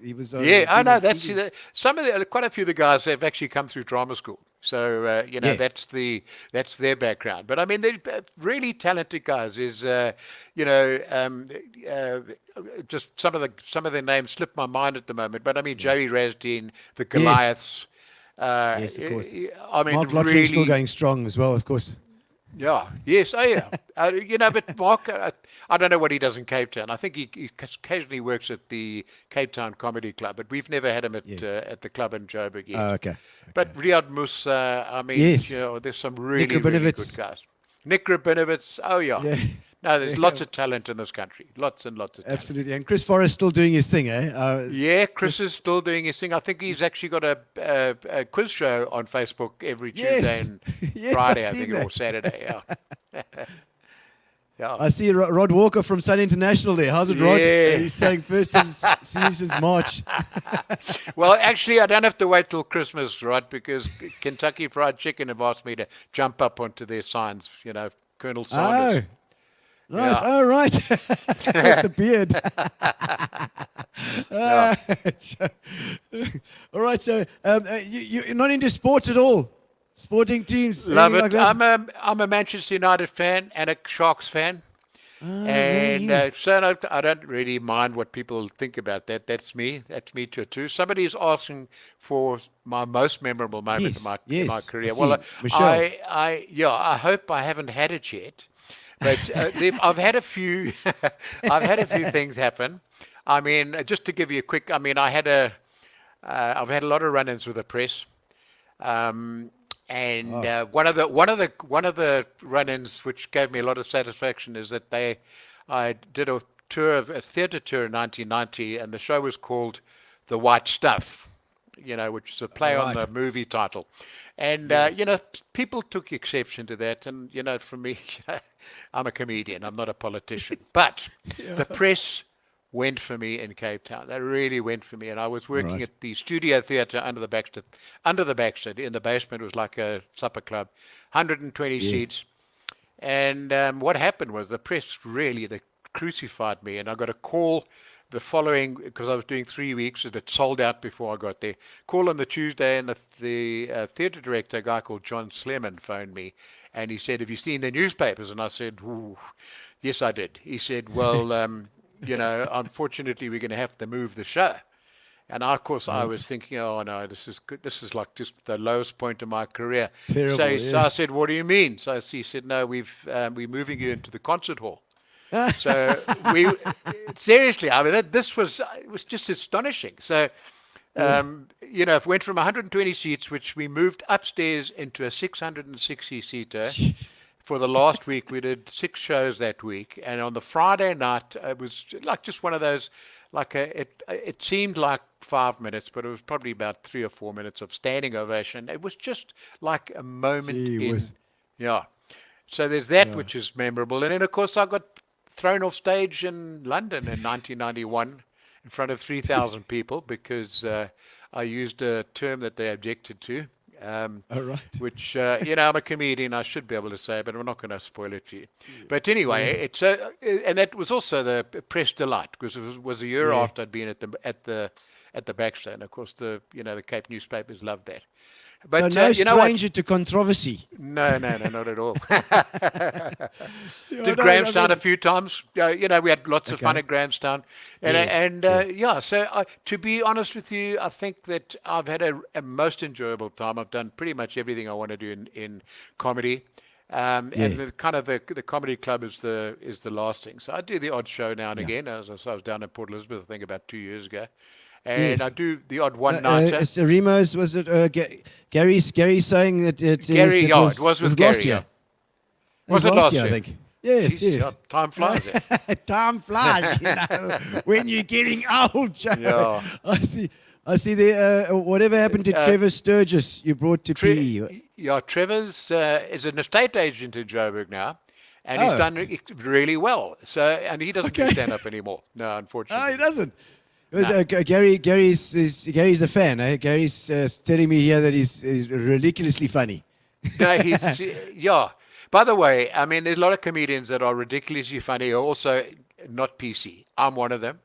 he was. Yeah, I been know. on That's TV. quite a few of the guys have actually come through drama school. So Yeah. that's their background. But I mean, they're really talented guys. Just some of their names slip my mind at the moment. But I mean, Joey Rasdeen, the Goliaths. Yes, of course. I mean, Mark Lottery really, is still going strong as well, of course. Yeah. Yes. Oh, yeah. But Mark, I don't know what he does in Cape Town. I think he occasionally works at the Cape Town Comedy Club, but we've never had him at the club in Joburg yet. Oh, okay. But Riyad Musa, I mean, Yes. there's some really, Nick really good Rabinovitz. guys. Nick Rabinovitz. Oh, yeah. Yeah. No, there's lots of talent in this country. Lots and lots of talent. Absolutely. And Chris Forrest still doing his thing, eh? Yeah, Chris is still doing his thing. I think he's actually got a quiz show on Facebook every Yes. Tuesday and Yes, Friday, I've I seen think, that. or Saturday. Yeah. Yeah. I see Rod Walker from Sun International there. How's it, Rod? Yeah. He's saying first time see you since March. Well, actually, I don't have to wait till Christmas, right? Because Kentucky Fried Chicken have asked me to jump up onto their signs. Colonel Sanders. Oh, nice. Yeah. Oh, right. With the beard. All right. So you're not into sports at all? Sporting teams? Love anything it. Like that? I'm a Manchester United fan and a Sharks fan. And yeah. so I don't really mind what people think about that. That's me. That's me too. Somebody is asking for my most memorable moment Yes, in my yes, career. I see. Well, Michelle. I hope I haven't had it yet. But I've had a few. I've had a few things happen. I mean, just to give you a quick. I mean, I've had a lot of run-ins with the press. One of the run-ins which gave me a lot of satisfaction is that I did a theatre tour in 1990, and the show was called The White Stuff, which is a play on the movie title, and people took exception to that, and for me, I'm a comedian, I'm not a politician, but the press went for me in Cape Town. They really went for me, and I was working at the Studio Theatre under the Baxter. In the basement, it was like a supper club, 120 seats. And what happened was the press they crucified me, and I got a call the following, because I was doing 3 weeks, and it sold out before I got there. Call on the Tuesday, and the theatre director, a guy called John Sleman, phoned me, and he said, "Have you seen the newspapers?" And I said, "Ooh, yes, I did." He said, "Well, unfortunately, we're going to have to move the show." And of course, I was thinking, "Oh no, this is good. This is like just the lowest point of my career." Terrible, So yes. I said, "What do you mean?" So he said, "No, we're moving you into the concert hall." So seriously, I mean, it was just astonishing. So, it went from 120 seats, which we moved upstairs into a 660 seater. For the last week, we did 6 shows that week, and on the Friday night, it was like just one of those, it seemed like 5 minutes, but it was probably about 3 or 4 minutes of standing ovation. It was just like a moment So there's that, which is memorable, and then of course I got thrown off stage in London in 1991 in front of 3,000 people because I used a term that they objected to. Which I'm a comedian, I should be able to say, but I'm not going to spoil it for you. But anyway, it's and that was also the press delight, because it was a year after I'd been at the Baxter, and of course the Cape newspapers loved that. But so no you know what? stranger to controversy. No, not at all. Did Grahamstown a few times. We had lots of fun at Grahamstown. So to be honest with you, I think that I've had a most enjoyable time. I've done pretty much everything I want to do in comedy. And the comedy club is the last thing. So I do the odd show now and again. As I was down in Port Elizabeth, I think about 2 years ago. And Yes. I do the odd one-nighter. Remo's, was it Gary's saying that Gary, it yeah, was, it was with last Gary, year. yeah. It was Was it last last year, I year? think. Yes, Jeez, yes. yeah, time flies. Eh? Time flies, when you're getting old, Joe. Yeah. I see the whatever happened to Trevor Sturgis you brought to PE. Yeah, Trevor's is an estate agent in Joburg now, and he's Oh. done really well. So, and he doesn't do Okay. stand up anymore. No, unfortunately. Oh, he doesn't. No. Gary's a fan. Eh? Gary's telling me here that he's ridiculously funny. No, he's yeah. By the way, I mean, there's a lot of comedians that are ridiculously funny, are also not PC. I'm one of them.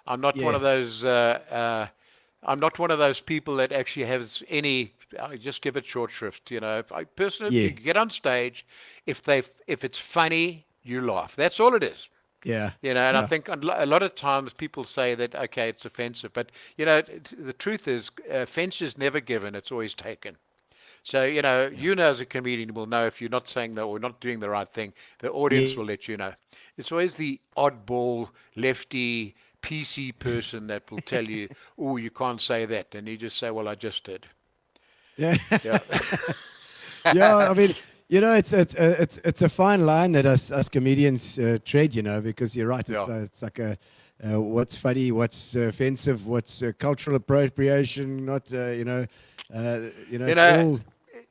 I'm not one Yeah. of those. I'm not one of those people that actually has any. I just give it short shrift. You know, if I personally Yeah. you get on stage, if it's funny, you laugh. That's all it is. Yeah. You know, and I Yeah. think a lot of times people say that, okay, it's offensive. But, you know, the truth is, offense is never given, it's always taken. So, you know, as a comedian will know if you're not saying that or not doing the right thing, the audience will let you know. It's always the oddball, lefty, PC person that will tell you, oh, you can't say that. And you just say, well, I just did. Yeah. Yeah. Yeah, I mean, you know, it's a fine line that us comedians tread, you know, because you're right. It's like what's funny, what's offensive, what's cultural appropriation, not it's all.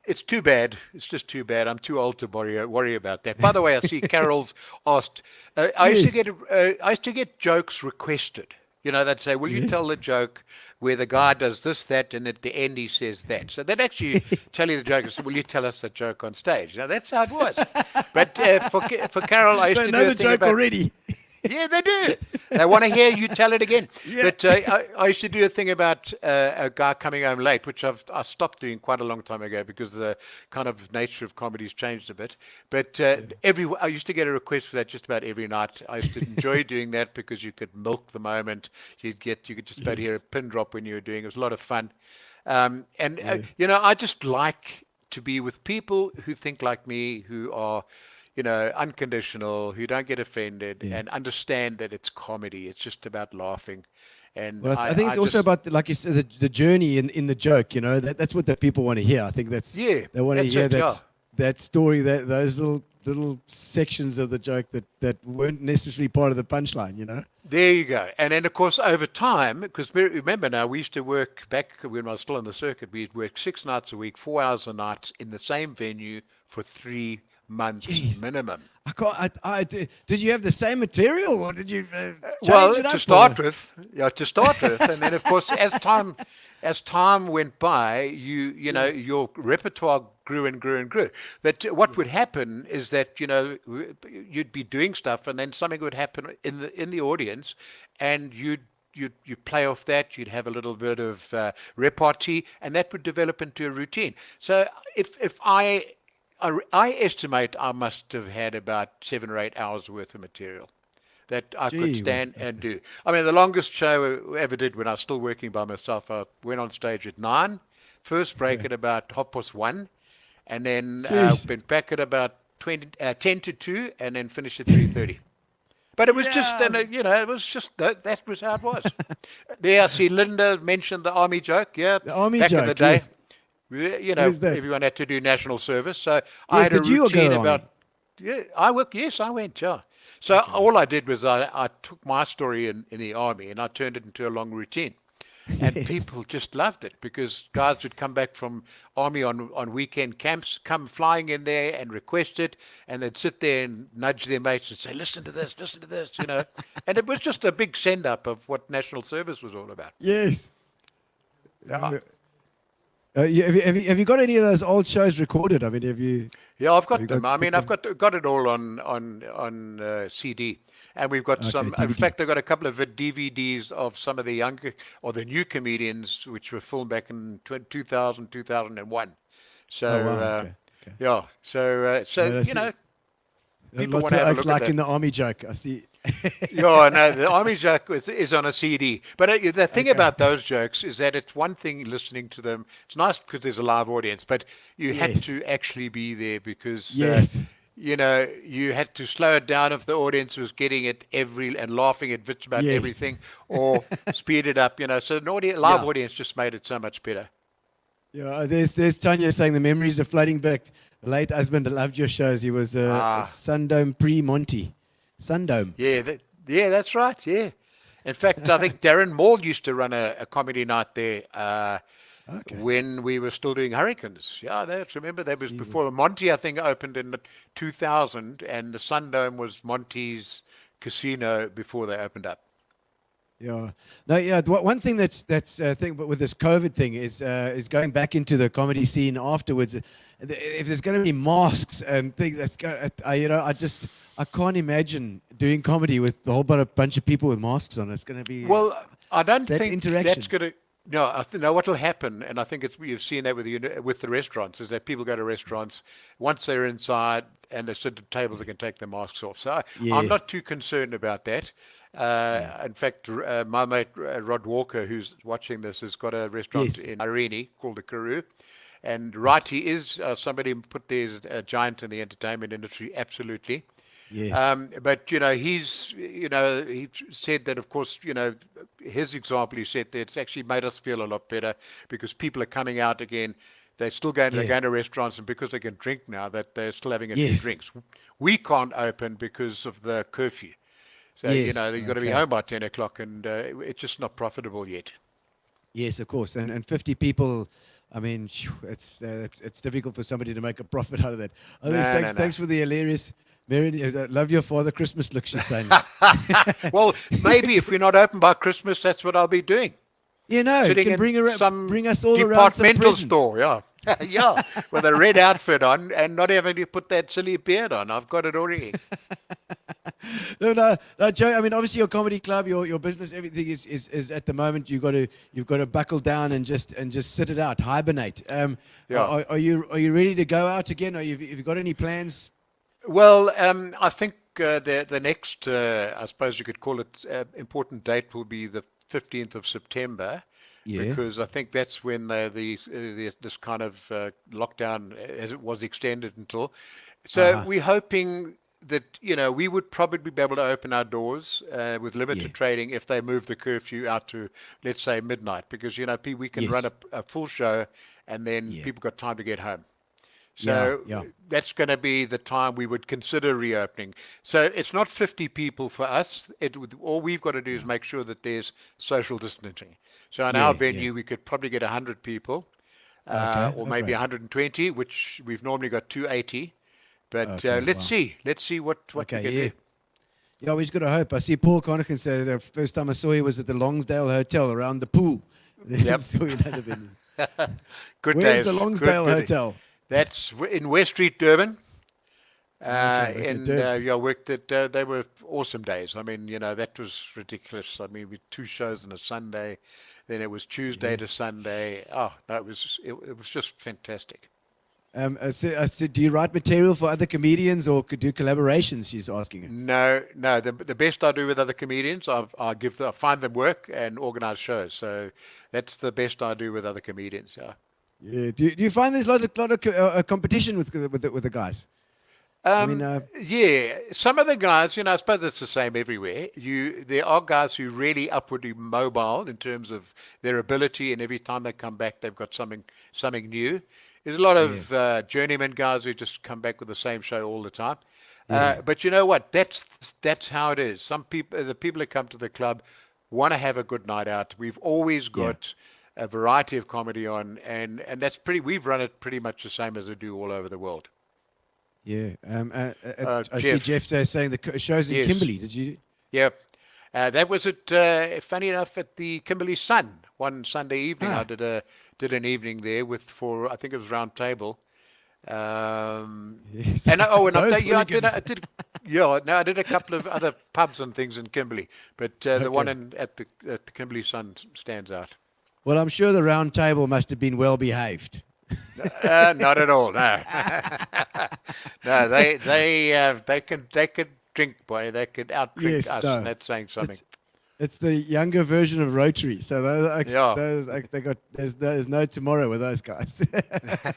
It's too bad. It's just too bad. I'm too old to worry about that. By the way, I see Carol's asked. I used to get jokes requested. You know, they'd say, "Will you tell the joke where the guy does this, that, and at the end he says that?" So they'd actually tell you the joke and say, "Will you tell us a joke on stage?" You know, that's how it was. But for Carol, I used to They do know a the thing joke about, already. Yeah, they do. They want to hear you tell it again. Yeah. But I used to do a thing about a guy coming home late, which I stopped doing quite a long time ago because the kind of nature of comedy's changed a bit. But I used to get a request for that just about every night. I used to enjoy doing that because you could milk the moment. You could just about hear a pin drop when you were doing it. It was a lot of fun. You know, I just like to be with people who think like me, who are, you know, unconditional, who don't get offended and understand that it's comedy. It's just about laughing. And Well, I think it's also about, like you said, the journey in the joke. You know, that's what the people want to hear. I think they want to hear that story, those little sections of the joke that weren't necessarily part of the punchline. You know. There you go. And then, of course, over time, because remember now, we used to work back when I was still on the circuit. We'd work 6 nights a week, 4 hours a night in the same venue for 3 months minimum. Did you have the same material, or did you Well, change it up? to start with, and then of course, as time went by, you know, your repertoire grew and grew and grew. But what would happen is that, you know, you'd be doing stuff, and then something would happen in the audience, and you'd play off that. You'd have a little bit of repartee, and that would develop into a routine. So if I estimate I must have had about 7 or 8 hours worth of material that I could stand and do. I mean, the longest show I ever did when I was still working by myself, I went on stage at 9, first break at about 1:30, and then went back at about 10 to 2, and then finished at 3:30. But it was just, you know, it was just, that was how it was. There, I see Linda mentioned the army joke. Yeah, The army back joke, in the day. yes. You know, What is that? everyone had to do national service. So I had did a you go to routine the army? about, I went, yeah. So all I did was I took my story in the army and I turned it into a long routine. And people just loved it because guys would come back from army on weekend camps, come flying in there and request it, and they'd sit there and nudge their mates and say, listen to this, you know. And it was just a big send-up of what national service was all about. Yes. Yeah. Have you got any of those old shows recorded? I mean, have you? Yeah, I've got you them. got- I mean, I've got it all on CD, and we've got some. In DVD. fact, I've got a couple of DVDs of some of the younger or the new comedians, which were filmed back in 2000, 2001. So Oh, wow, okay. yeah, so I you see. know, people Lots want of to have a acts look like at in that. the army joke. I see. Yeah, no, the army joke is on a CD. But the thing about those jokes is that it's one thing listening to them. It's nice because there's a live audience, but you had Yes. to actually be there because Yes. you know, you had to slow it down if the audience was getting it and laughing at bits about Yes. everything, or speed it up, you know. So an live Yeah. audience just made it so much better. Yeah, there's Tanya saying the memories are flooding back. Late husband loved your shows. He was Sundome pre-Monty. Sundome. Yeah, that's right. Yeah. In fact, I think Darren Maul used to run a comedy night there when we were still doing Hurricanes. Yeah, remember that was before Monty, I think, opened in 2000, and the Sundome was Monty's casino before they opened up. Yeah. No, yeah. One thing that's thing, but with this COVID thing is going back into the comedy scene afterwards. If there's going to be masks and things, I can't imagine doing comedy with a whole bunch of people with masks on. It's going to be I don't that think interaction. that's going to. No, I know what will happen, and I think you've seen that with the restaurants, is that people go to restaurants once they're inside and they sit at tables, they can take their masks off. So I'm not too concerned about that. In fact, my mate Rod Walker, who's watching this, has got a restaurant in Irene called the Karoo. And he is somebody put there as a giant in the entertainment industry, absolutely. Yes. But he said that, of course, his example, he said that it's actually made us feel a lot better because people are coming out again. They're still going to restaurants, and because they can drink now, that they're still having a few drinks. We can't open because of the curfew. So, you've got to be home by 10 o'clock, and it's just not profitable yet. Yes, of course. And 50 people, I mean, it's difficult for somebody to make a profit out of that. Thanks for the hilarious... Mary, I love your Father Christmas look, she's saying. Well, maybe if we're not open by Christmas, that's what I'll be doing. You can bring us all around some departmental presents. store, yeah, with a red outfit on and not having to put that silly beard on. I've got it already. No, Joe. I mean, obviously your comedy club, your business, everything is at the moment. You've got to buckle down and just sit it out, hibernate. Are you ready to go out again? Have you got any plans? Well, I think the next, I suppose you could call it, important date will be the 15th of September. Yeah. Because I think that's when this kind of lockdown, as it was extended until. So we're hoping that we would probably be able to open our doors with limited trading if they move the curfew out to, let's say, midnight, because we can run a full show and then people got time to get home. So that's going to be the time we would consider reopening. So it's not 50 people for us. All we've got to do is make sure that there's social distancing. So in our venue, we could probably get 100 people, or maybe 120, which we've normally got 280. But let's see what we can do. Yeah, we just got to hope. I see Paul Connican say the first time I saw you was at the Longsdale Hotel around the pool. Yep. Good Where's days. the Longsdale Hotel? That's in West Street, Durban. Durbs. I worked at, they were awesome days. I mean, that was ridiculous. I mean, we had 2 shows on a Sunday, then it was Tuesday to Sunday. Oh, no, it was just fantastic. So do you write material for other comedians or could do collaborations? She's asking. No. The best I do with other comedians, I find them work and organize shows. So that's the best I do with other comedians. Yeah. Yeah. Do you find there's a lot of competition with the guys? Yeah, some of the guys, I suppose it's the same everywhere. There are guys who really upwardly mobile in terms of their ability, and every time they come back, they've got something new. There's a lot of journeyman guys who just come back with the same show all the time. But you know what? That's how it is. The people that come to the club want to have a good night out. We've always got a variety of comedy on, and that's we've run it pretty much the same as we do all over the world. Yeah. I see Jeff saying the show's in Kimberley. Did you? Yeah. That was funny enough, at the Kimberley Sun one Sunday evening. I did an evening there I think it was Round Table. Yes. And I did a couple of other pubs and things in Kimberley, but the one at the Kimberley Sun stands out. Well, I'm sure the Round Table must have been well behaved. Not at all. No, no. They could drink, boy. They could outdrink us. No. And that's saying something. It's the younger version of Rotary. So Yeah. there's no tomorrow with those guys.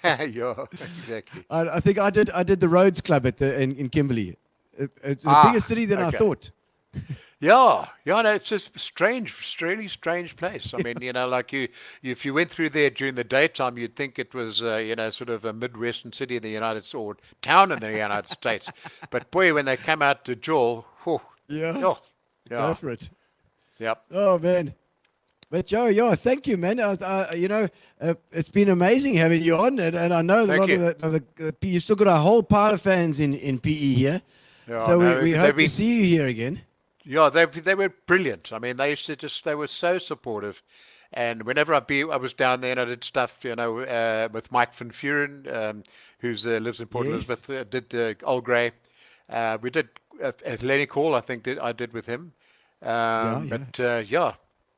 Yeah, exactly. I think I did the Rhodes Club in Kimberley. It's a bigger city than I okay. thought. Yeah, no, it's just really strange place. I mean, like if you went through there during the daytime, you'd think it was, sort of a Midwestern city in the United States, or town in the United States. But boy, when they come out to Joel, Yeah. yeah, Go for it. yep. Oh man. But Joe, yeah, thank you, man. It's been amazing having you on, and I know that a lot Thank of the you've still got a whole pile of fans in PE here. Yeah, So no, we they've hope to been- see you here again. Yeah, they were brilliant. I mean, they were so supportive. And whenever I was down there and I did stuff, with Mike Van Furen, who lives in Port Yes. Elizabeth, did Old Grey. We did Atlantic Hall, I think I did with him. But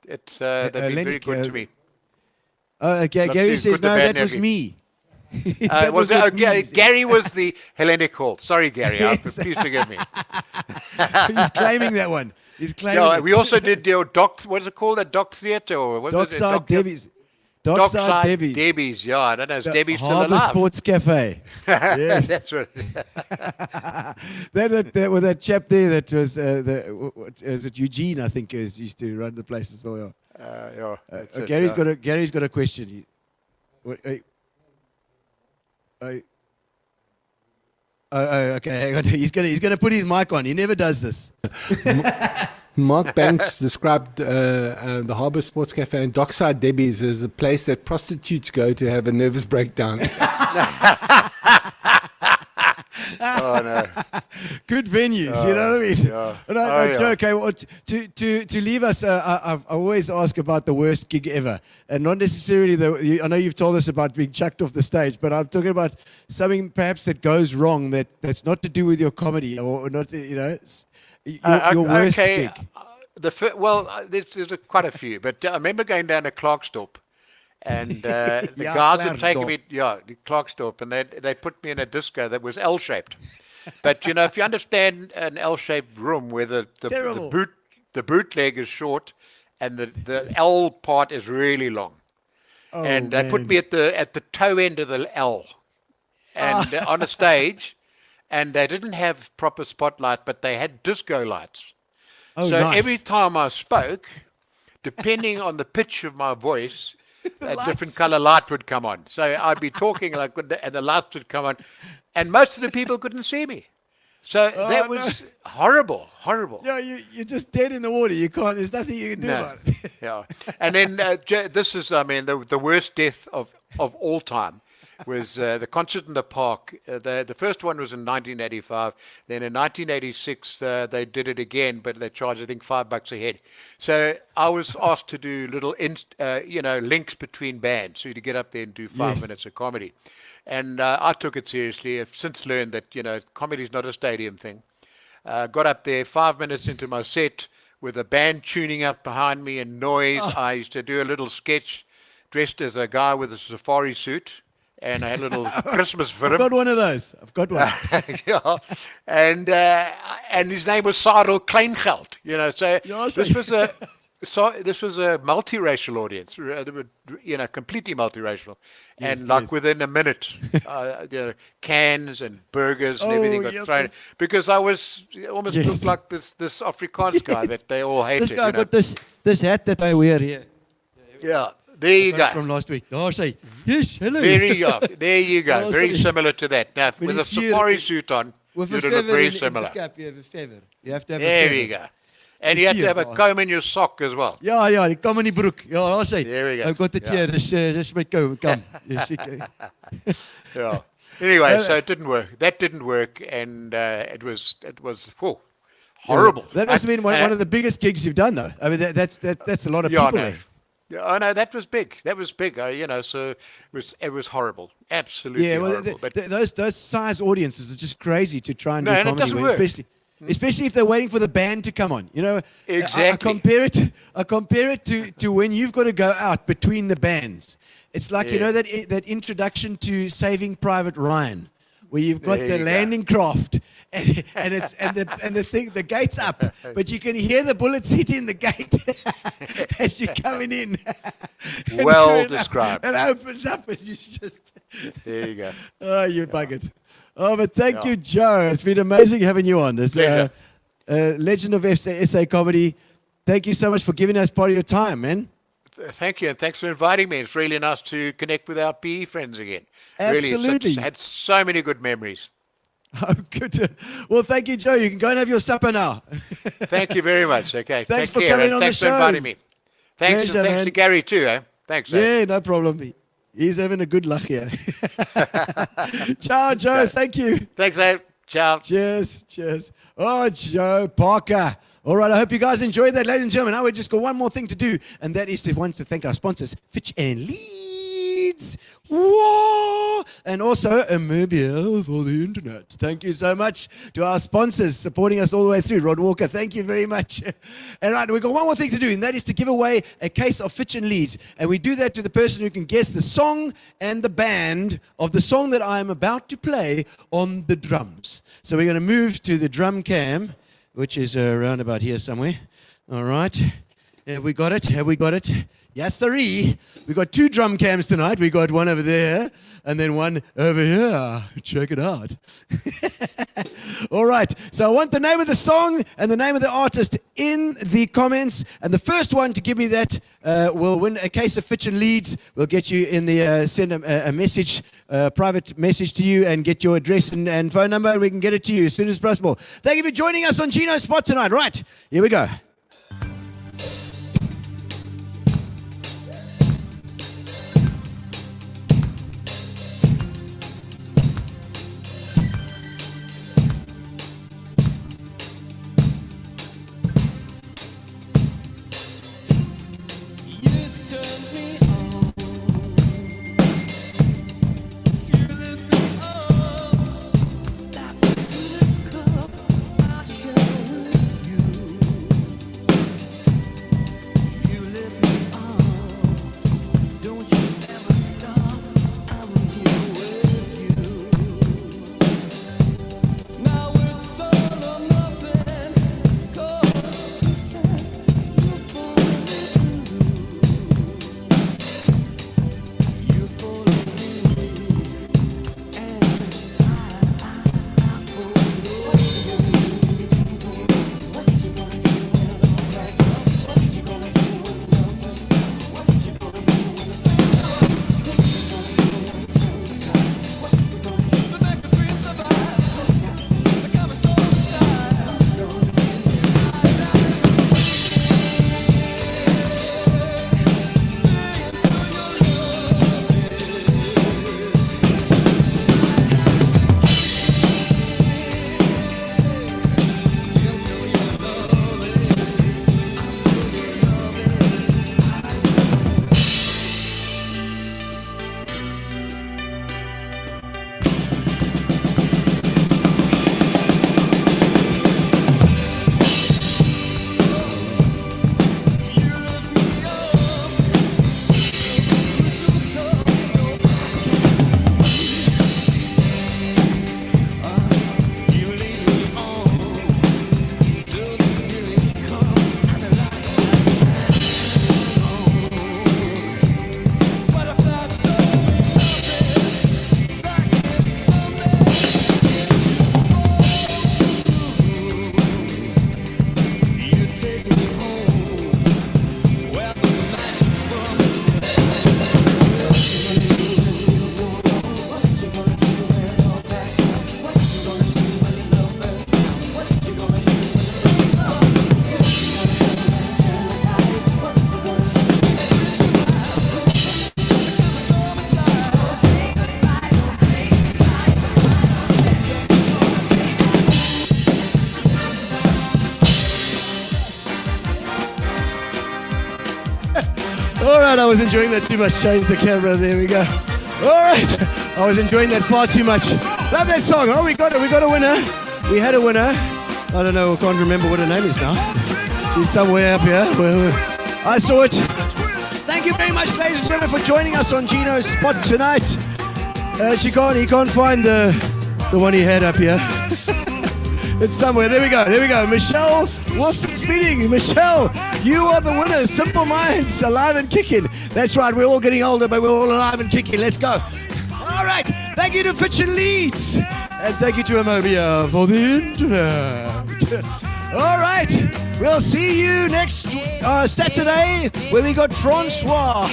it's they've been very Atlantic, good to me. Okay, Lots Gary of says good, the no, bad, that was and me. That Was with it, me. Gary was the Hellenic Hall. Sorry, Gary. Yes. Please forgive me. He's claiming that one. He's claiming Yeah, it. we also did what is it called? A dock theatre, or what is it? Dockside Debbie's. Dockside Debbie's. Debbie's, yeah. I don't know. Is The Debbie still Harbour alive? Sports Cafe. Yes. That's right. that chap there that was is it Eugene, I think, used to run the place as well. Yeah. Yeah, that's it, Gary's got a question. Okay, hang on. He's gonna put his mic on. He never does this. Mark Banks described the Harbour Sports Cafe and Dockside Debbie's as a place that prostitutes go to have a nervous breakdown. Oh no. Good venues, you know what I mean? yeah. No, Yeah. okay, well, to leave us, I always ask about the worst gig ever, and not necessarily I know you've told us about being chucked off the stage, but I'm talking about something perhaps that goes wrong that's not to do with your comedy or not, your worst okay. gig. There's quite a few, but I remember going down to Clarkstorp, and the Yeah, guys had taken Clarksdorp. me, the Clarkstorp, and they put me in a disco that was L-shaped. But if you understand an L-shaped room where the Terrible. bootleg is short and the L part is really long, Oh, and they put man. me at the toe end of the L, and on a stage, and they didn't have proper spotlight, but they had disco lights. Oh, So nice. every time I spoke, depending on the pitch of my voice, a different color light would come on. So I'd be talking and the lights would come on, and most of the people couldn't see me. So that was horrible. Yeah, you're just dead in the water. You can't. There's nothing you can do about it. Yeah. And then this is, the worst death of all time was the concert in the park. The first one was in 1985. Then in 1986, they did it again, but they charged, I think, $5 a head. So I was asked to do little, links between bands. So to get up there and do 5 Yes. minutes of comedy. And I took it seriously. I've since learned that, comedy is not a stadium thing. Got up there 5 minutes into my set with a band tuning up behind me and noise. I used to do a little sketch dressed as a guy with a safari suit. And I had a little Christmas for I've him. got one of those. I've got one. Yeah. And his name was Sadel Kleingeld. So Yeah, this was a multiracial audience, completely multiracial. Yes, And like yes. within a minute, cans and burgers and Oh, everything got yes, thrown. yes. Because I almost Yes. looked like this Afrikaans guy that they all hated. This guy got this hat that I wear here. Yeah, there you Got go. it from last week. Oh, say yes, hello. There you go. Oh, Very sorry. similar to that. Now, But with a if you- safari suit on, With a you'd feather look very in the similar. cap, you have a feather. You have to have a There feather. we go. And you have to have a Feather. comb in your sock as well. Ja, die kom in die broek. Ja, I'll say. There we go. I've got it Yeah. here. Dis my comb. Come. Yes, Yeah. Anyway, so it didn't work. That didn't work, and it was horrible. That must have been one And- of the biggest gigs you've done, though. I mean, that's a lot of Yeah, people no. there. Yeah, oh no, that was big. That was big. So it was horrible. Absolutely Yeah, well, horrible. But those size audiences are just crazy to try and No, do and it comedy doesn't with, work. especially if they're waiting for the band to come on. I Exactly. compare it to when you've got to go out between the bands. It's like Yeah. that introduction to Saving Private Ryan, where you've got There the you go. landing craft and the gate's up, but you can hear the bullets hitting the gate as you're coming in. And Well sure enough, described. It opens up and you just There you go. oh, you buggered. Oh, but thank you, Joe. It's been amazing having you on. It's Pleasure. legend of SA comedy. Thank you so much for giving us part of your time, man. Thank you, and thanks for inviting me. It's really nice to connect with our PE friends again. Absolutely. Really, had so many good memories. Oh, good. Well, thank you, Joe. You can go and have your supper now. Thank you very much. Okay, Thanks take for care, coming and on the thanks show. for inviting me. Thanks, Pleasure, thanks man. to Gary too. Eh? Thanks. eh? Yeah, no problem. He's having a good luck here. Ciao, Joe. Thank you. Thanks, eh? Ciao. Cheers. Oh, Joe Parker. All right, I hope you guys enjoyed that, ladies and gentlemen. Now we've just got one more thing to do, and that is to want to thank our sponsors, Fitch Leedes. Whoa! And also Amobia for the internet. Thank you so much to our sponsors supporting us all the way through. Rod Walker, thank you very much. And right, we've got one more thing to do, and that is to give away a case of Fitch Leedes. And we do that to the person who can guess the song and the band of the song that I am about to play on the drums. So we're going to move to the drum cam, which is around about here somewhere. All right. Have we got it? Yes, sirree. We got 2 drum cams tonight. We got one over there and then one over here. Check it out. All right. So I want the name of the song and the name of the artist in the comments. And the first one to give me that will win a case of Fitch Leedes. We'll get you in the send a message, private message to you, and get your address and phone number, and we can get it to you as soon as possible. Thank you for joining us on Gino's Spot tonight. Right. Here we go. All right, I was enjoying that too much. Change the camera. There we go. All right, I was enjoying that far too much. Love that song. Oh, we got it. We got a winner. We had a winner. I don't know. I can't remember what her name is now. She's somewhere up here. I saw it. Thank you very much, ladies and gentlemen, for joining us on Gino's Spot tonight. He can't find the The one he had up here. It's somewhere. There we go. Michelle Wilson Speeding. Michelle, you are the winner. Simple Minds, alive and kicking. That's right. We're all getting older, but we're all alive and kicking. Let's go. All right. Thank you to Fitch Leedes. And thank you to Amobia for the internet. All right. We'll see you next Saturday where we got Francois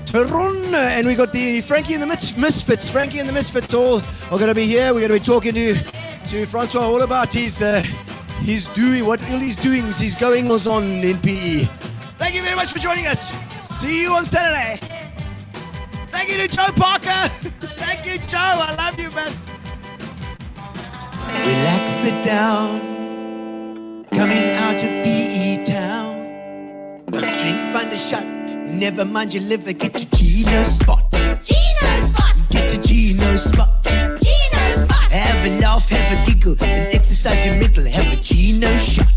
Teron, and we got the Frankie and the Misfits. Frankie and the Misfits all are going to be here. We're going to be talking to Francois all about his doing, what he's doing, his goings on in PE. Thank you very much for joining us. See you on Saturday. Thank you to Joe Parker. Thank you, Joe. I love you, man. Relax, sit down. Coming out of PE town. Drink, find a shot. Never mind your liver, get to Gino's spot. Gino spot! Get to Gino's spot. Gino spot! Have a laugh, have a giggle, and exercise your middle. Have a Gino shot.